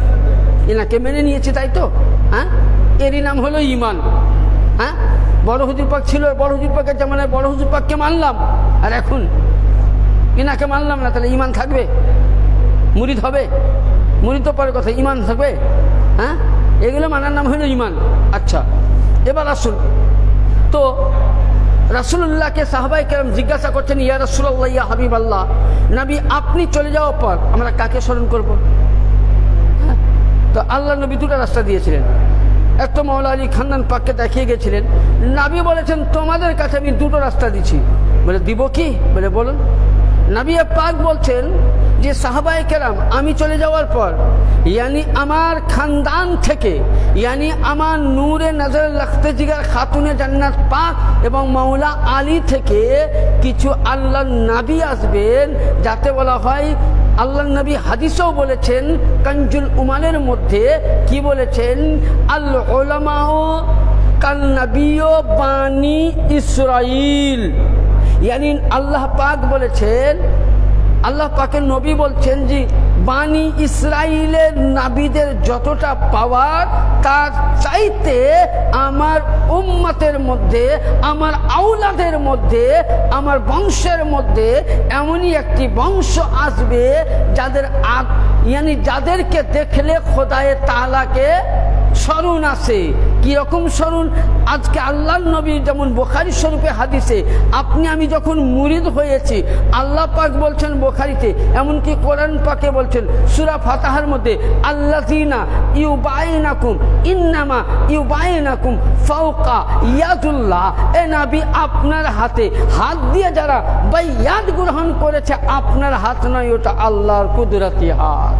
এনাকে মেনে নিয়েছি, তাই তো? হ্যাঁ, এরই নাম হলো ঈমান। হ্যাঁ, বড় হুজুর পাক ছিল, বড় হুজুর পাকের জামানায় বড় হুজুর পাককে মানলাম, আর এখন এনাকে মানলাম না, তাহলে ঈমান থাকবে? মুরিদ হবে? মুরিদ তো পরের কথা, ঈমান থাকবে? হ্যাঁ, এগুলো মানার নাম হলো ঈমান। আচ্ছা, এবার আসুন তো রাসূলুল্লাহকে সাহাবায়ে কেরাম জিজ্ঞাসা করছেন ইয়া রাসূলুল্লাহ ইয়া হাবিবাল্লাহ, নবী আপনি চলে যাওয়ার পর আমরা কাকে স্মরণ করব? তো আল্লাহ নবী দুটো রাস্তা দিয়েছিলেন। এক তো মাওলা আলী খানদান পাককে দেখিয়ে গেছিলেন। নবী বলেছেন তোমাদের কাছে আমি দুটো রাস্তা দিচ্ছি। বলে দিব কি? বলে বলুন। নবী পাক বলছেন যে সাহাবায়ে কেরাম আমি চলে যাওয়ার পর ইয়ানি আমার খানদান থেকে, ইয়ানি আমার নূরে নজর লখতে জিগার খাতুনে জান্নাত পাক এবং মাওলা আলী থেকে কিছু আল্লাহর নবী আসবেন, যাতে বলা হয় আল্লাহর নবী হাদিসেও বলেছেন কানজুল উমালের মধ্যে কি বলেছেন, আল উলামাউ কান নবিয়্যু বানি ইসরাইল। ইয়ানি আল্লাহ পাক বলেছেন, আল্লাহ পাকের নবী বলছেন যে বানি ইসরাইলের নবীদের যতটা পাওয়ার তার চাইতে আমার উম্মতের মধ্যে, আমার আওলাদের মধ্যে, আমার বংশের মধ্যে এমনই একটি বংশ আসবে যাদের যাদেরকে দেখলে খোদায়ে তাআলাকে স্মরণ আসে, কিরকম স্মরণ? আজকে আল্লাহর নবী যেমন বুখারী শরীফে হাদিসে আপনি আমি যখন মুরিদ হয়েছি, আল্লাহ পাক বলছেন বুখারীতে, এমনকি কোরআন পাকে বলছেন সূরা ফাতিহার মধ্যে, আল্লাযীনা ইউবাইনাকুম ইন্নামা ইউবাইনাকুম ফাওকা ইয়াদুল্লাহ, এ নবী আপনার হাতে হাত দিয়ে যারা বাইয়াত গ্রহণ করেছে, আপনার হাত নয়, ওটা আল্লাহর কুদরতি হাত।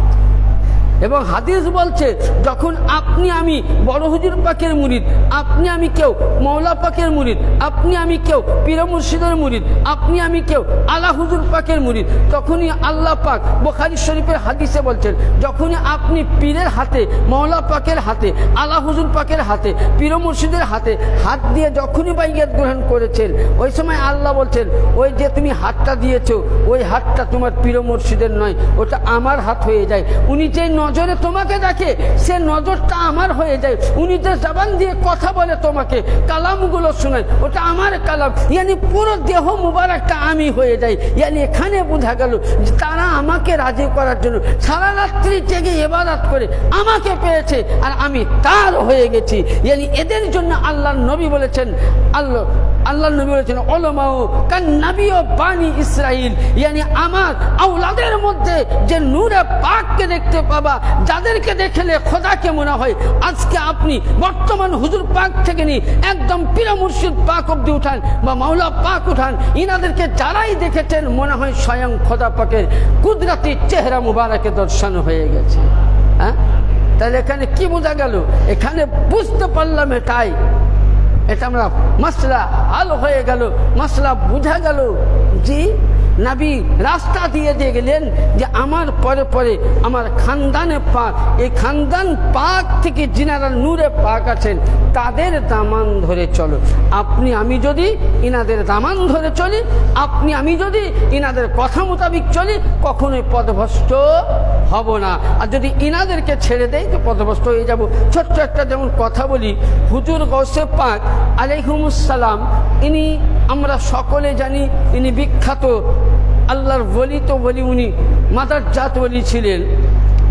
এবং হাদিস বলছে যখন আপনি আমি বড় হুজুর পাকের মুরিদ, আপনি আমি কেউ মৌলা পাকের মুরিদ, আপনি আমি কেউ পীর মুর্শিদের মুরিদ, আপনি আমি কেউ আলা হুজুর পাকের মুরিদ, তখনই আল্লাহ পাক বুখারী শরীফের হাদিসে বলছেন যখনই আপনি পীরের হাতে, মৌলা পাকের হাতে, আলা হুজুর পাকের হাতে, পীর মুর্শিদের হাতে হাত দিয়ে যখনই বাইয়াত গ্রহণ করেছেন, ওই সময় আল্লাহ বলছেন ওই যে তুমি হাতটা দিয়েছো, ওই হাতটা তোমার পীর মুর্শিদের নয়, ওটা আমার হাত হয়ে যায়। উনি যে নজরে তোমাকে দেখে, সে নজরটা আমার হয়ে যায়। উনি যে জবান দিয়ে কথা বলে তোমাকে, কালামগুলো শোনায়, ওটা আমার কালাম। ইয়ানি পুরো দেহ মুবারকটা আমি হয়ে যাই। ইয়ানি এখানে বোঝা গেল যে তারা আমাকে রাজি করার জন্য সারা রাত্রি জেগে ইবাদত করে আমাকে পেয়েছে, আর আমি তার হয়ে গেছি। ইয়ানি এদের জন্য আল্লাহর নবী বলেছেন, আল্লাহর নবী বলেছেন উলামাউ কান নবী ও বানি ইসরাইল, ইয়ানি আমার আওলাদের মধ্যে যে নূরে পাককে দেখতে পাবা, যাদেরকে দেখলে খোদাকে মনে হয়। আজকে আপনি বর্তমান হুজুর পাক থেকে নিয়ে একদম পীর মুর্শিদ পাক অব্দি উঠান বা মাওলা পাক উঠান, ইনাদেরকে যারাই দেখেছেন মনে হয় স্বয়ং খোদা পাকের কুদরতি চেহারা মুবারকে দর্শন হয়ে গেছে। হ্যাঁ, তাহলে এখানে কি বোঝা গেল? এখানে বুঝতে পারলাম এটাই, এটা আমরা মাসলা হাল হয়ে গেল, মাসলা বোঝা গেল। জি, নবী রাস্তা দিয়ে গেলেন যে আমার পরে পরে আমার খানদানে পাক, এই খানদান পাক থেকে যিনারা নূরে পাক আছেন তাদের দামান ধরে চলো। আপনি আমি যদি ইনাদের দামান ধরে চলি, আপনি আমি যদি ইনাদের কথা মোতাবিক চলি, কখনোই পথভ্রষ্ট হব না। আর যদি ইনাদেরকে ছেড়ে দেয় তো পথভ্রষ্ট হয়ে যাব। ছোট্ট একটা যেমন কথা বলি, হুজুর গৌসে পাক আলাইহিমুস সালাম, ইনি আমরা সকলে জানি ইনি বিখ্যাত আল্লাহর ওলি। তো বলি উনি মাদার জাত ওলি ছিলেন।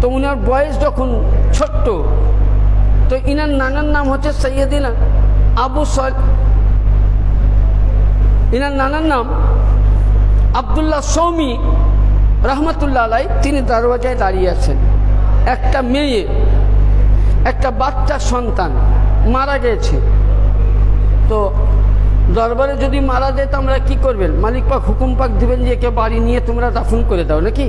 তো উনার বয়স যখন ছোট্ট, তো ইনার নানার নাম হচ্ছে সৈয়দিনা আবু সল, ইনার নানার নাম আব্দুল্লাহ সৌমি রহমতুল্লাহ আলাই। তিনি দরওয়াজায় দাঁড়িয়ে আছেন। একটা মেয়ে, একটা বাচ্চা সন্তান মারা গেছে। তো দরবারে যদি মারা যায় তো আমরা কি করবেন? মালিক পাক হুকুম পাক দিবেন যে একে বাড়ি নিয়ে তোমরা দাফন করে দাও নাকি?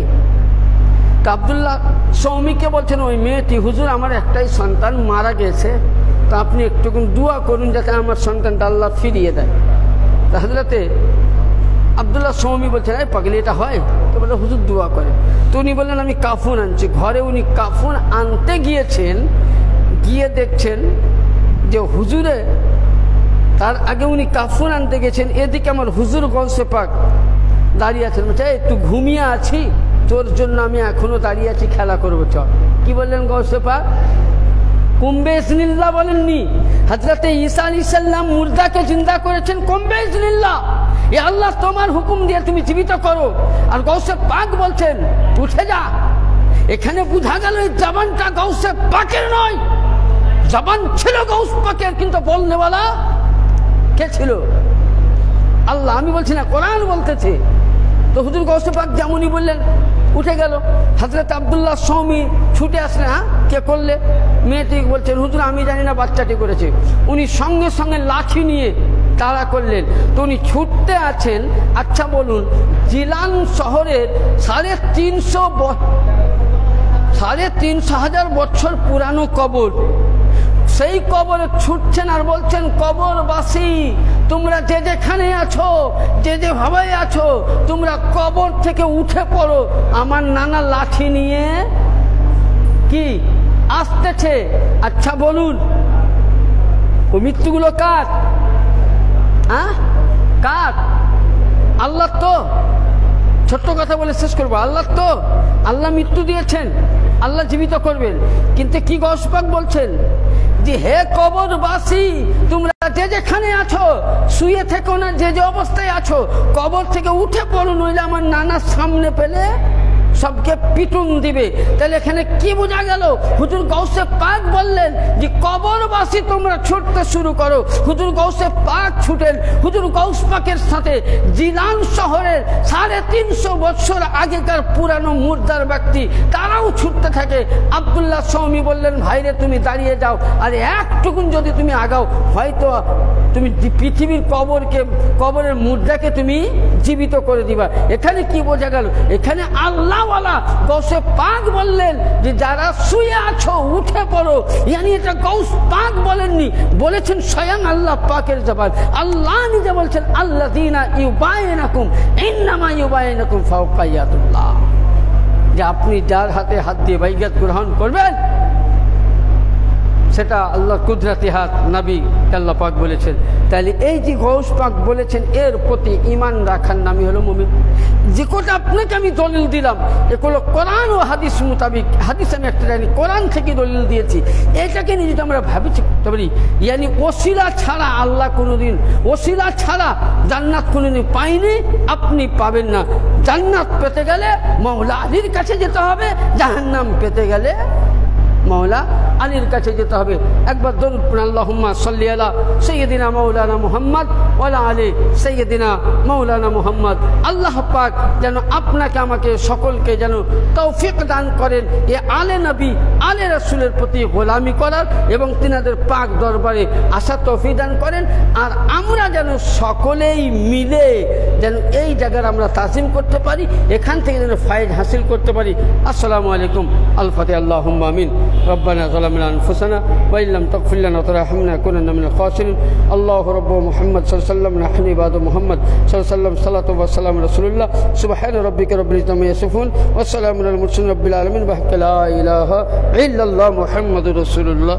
তো আব্দুল্লাহ সৌমিকে বলছেন ওই মেয়েটি, হুজুর আমার একটাই সন্তান মারা গেছে, তো আপনি একটুকুন দোয়া করুন যাতে আমার সন্তানটা আল্লাহ ফিরিয়ে দেয়। তা হযরতে আব্দুল্লাহ সৌমি বলছেন এই পাগলি এটা হয়? তো বলে হুজুর দোয়া করে। তো উনি বললেন আমি কাফন আনছি। ঘরে উনি কাফন আনতে গিয়েছেন, গিয়ে দেখছেন যে হুজুরে, তার আগে উনি কাফন আনতে গেছেন, এদিকে আমার হুজুর গৌসে পাক দাঁড়িয়ে আছেন। বলছে একটু ঘুমিয়ে আছি, তোর জন্য আমি এখনো দাঁড়িয়ে আছি, খেলা করবো চল। কি বললেন গৌসে পাক? কুম্বে ইজনিল্লাহ বলেননি। হযরতে ঈসা আলাইহিস সালাম মুর্দাকে জিন্দা করেছেন কুম্বে ইজনিল্লাহ, এ আল্লাহ তোমার হুকুম দিয়ে তুমি জীবিত করো। আর গৌসে পাক বলছেন উঠে যা। এখানে বোঝা গেল এই জবানটা গৌসে পাকের নয়, জবান ছিল গৌস পাকের, কিন্তু বলনেওয়ালা কে ছিল? আল্লাহ। আমি বলছি না, কোরআন বলতেছে। তো হুজুর গৌসে পাক যেমনই বললেন উঠে গেল। হযরত আব্দুল্লাহ সৌমি ছুটে আসলেন। হ্যাঁ, কে করলে? মেয়েটি বলছেন হুজুর আমি জানি না, বাচ্চাটি করেছে। উনি সঙ্গে সঙ্গে লাঠি নিয়ে তাড়া করলেন। তো উনি ছুটতে আছেন। আচ্ছা বলুন, জিলান শহরের 350,000 বছর পুরানো কবর, সেই কবরে ছুটছেন আর বলছেন কবরবাসী তোমরা যে যেখানে আছো, যে যেভাবে আছো, তোমরা কবর থেকে উঠে পড়ো, আমার নানা লাঠি নিয়ে কি আসতেছে। আচ্ছা বলুন, ওই মৃত্যুগুলো কার? কার? আল্লাহ তো। ছোট্ট কথা বলে শেষ করবো। আল্লাহ তো, আল্লাহ মৃত্যু দিয়েছেন, আল্লাহ জীবিত করবেন। কিন্তু কি গৌস পাক বলছেন যে হে কবরবাসী তোমরা যে যেখানে আছো, শুয়ে থেকো না, যে যে অবস্থায় আছো, কবর থেকে উঠে পড়ো, নইলে আমার নানার সামনে পেলে সবকে পিটুন দিবে। তাহলে এখানে কি বোঝা গেল? হুজুর গাউসে পাক বললেন যে কবরবাসী তোমরা ছুটতে শুরু করো। হুজুর গাউসে পাক ছুটেন। হুজুর গাউস পাকের সাথে জিলান শহরের 350 বছর আগেকার পুরানো মুর্দার ব্যক্তি তারাও ছুটতে থাকে। আব্দুল্লাহ সৌমি বললেন, ভাইরে তুমি দাঁড়িয়ে যাও, আর একটুকুন যদি তুমি আগাও হয়তো তুমি পৃথিবীর কবরের মুর্দাকে তুমি জীবিত করে দিবা। এখানে কি বোঝা গেল? এখানে আল্লাহওয়ালা গাউসে পাক বললেন যে যারা শুয়ে আছো উঠে পড়ো। ইয়ানি এটা গাউস পাক বলেননি, বলেছেন স্বয়ং আল্লাহ পাকের জবান। আল্লাহ নিজে বলছেন আল্লাযীনা ইউবাইনাকুম ইন্নামা ইউবাইনাকুম ফাওকা ইয়াদুল্লাহ, যে আপনি যার হাতে হাত দিয়ে বাইয়াত গ্রহণ করবেন সেটা আল্লাহর কুদরতি হাত, নবী আল্লাহ পাক বলেছেন। তাহলে এই যে গাউস পাক বলেছেন এর প্রতি ঈমান রাখার নামই হলো মুমিন। যে কোটা আপনাকে আমি দলিল দিলাম এগুলো কোরআন ও হাদিস মোতাবিক। হাদিস আমি একটা জানি, কোরআন থেকে দলিল দিয়েছি। এটাকে নিয়ে যদি আমরা ভাবছি পারি, ইয়ানি ওসিলা ছাড়া আল্লাহ কোনোদিন, ওসিলা ছাড়া জান্নাত কোনোদিন পাইনি, আপনি পাবেন না। জান্নাত পেতে গেলে মওলা আলীর কাছে যেতে হবে, জাহান্নাম পেতে গেলে মওলা আলীর কাছে যেতে হবে। একবার দরুদ পড়ুন, আল্লাহুম্মা সাল্লি আলা সাইয়্যিদিনা মাওলানা মুহাম্মদ ওয়া আলা আলি সাইয়্যিদিনা মাওলানা মুহাম্মদ। আল্লাহ পাক যেন আপনাকে আমাকে সকলকে যেন তৌফিক দান করেন এ আলে নবী আলে রাসূলের প্রতি গোলামি করার এবং তিনাদের পাক দরবারে আসা তৌফিক দান করেন। আর আমরা যেন সকলেই মিলে যেন এই জায়গার আমরা তাজিম করতে পারি, এখান থেকে যেন ফায়দা হাসিল করতে পারি। আসসালামু আলাইকুম। আল ফাতিহা। আল্লাহুম্মা আমিন। ربنا ظلمنا أنفسنا وإن لم تغفر لنا وترحمنا لنكونن من الخاسرين. الله رب محمد صلى الله عليه وسلم، نحن عباد محمد صلى الله عليه وسلم، صلاة والسلام على رسول الله. سبحان ربك رب العزة عما يصفون والسلام على المرسلين رب العالمين. بحق لا إله إلا الله محمد رسول الله.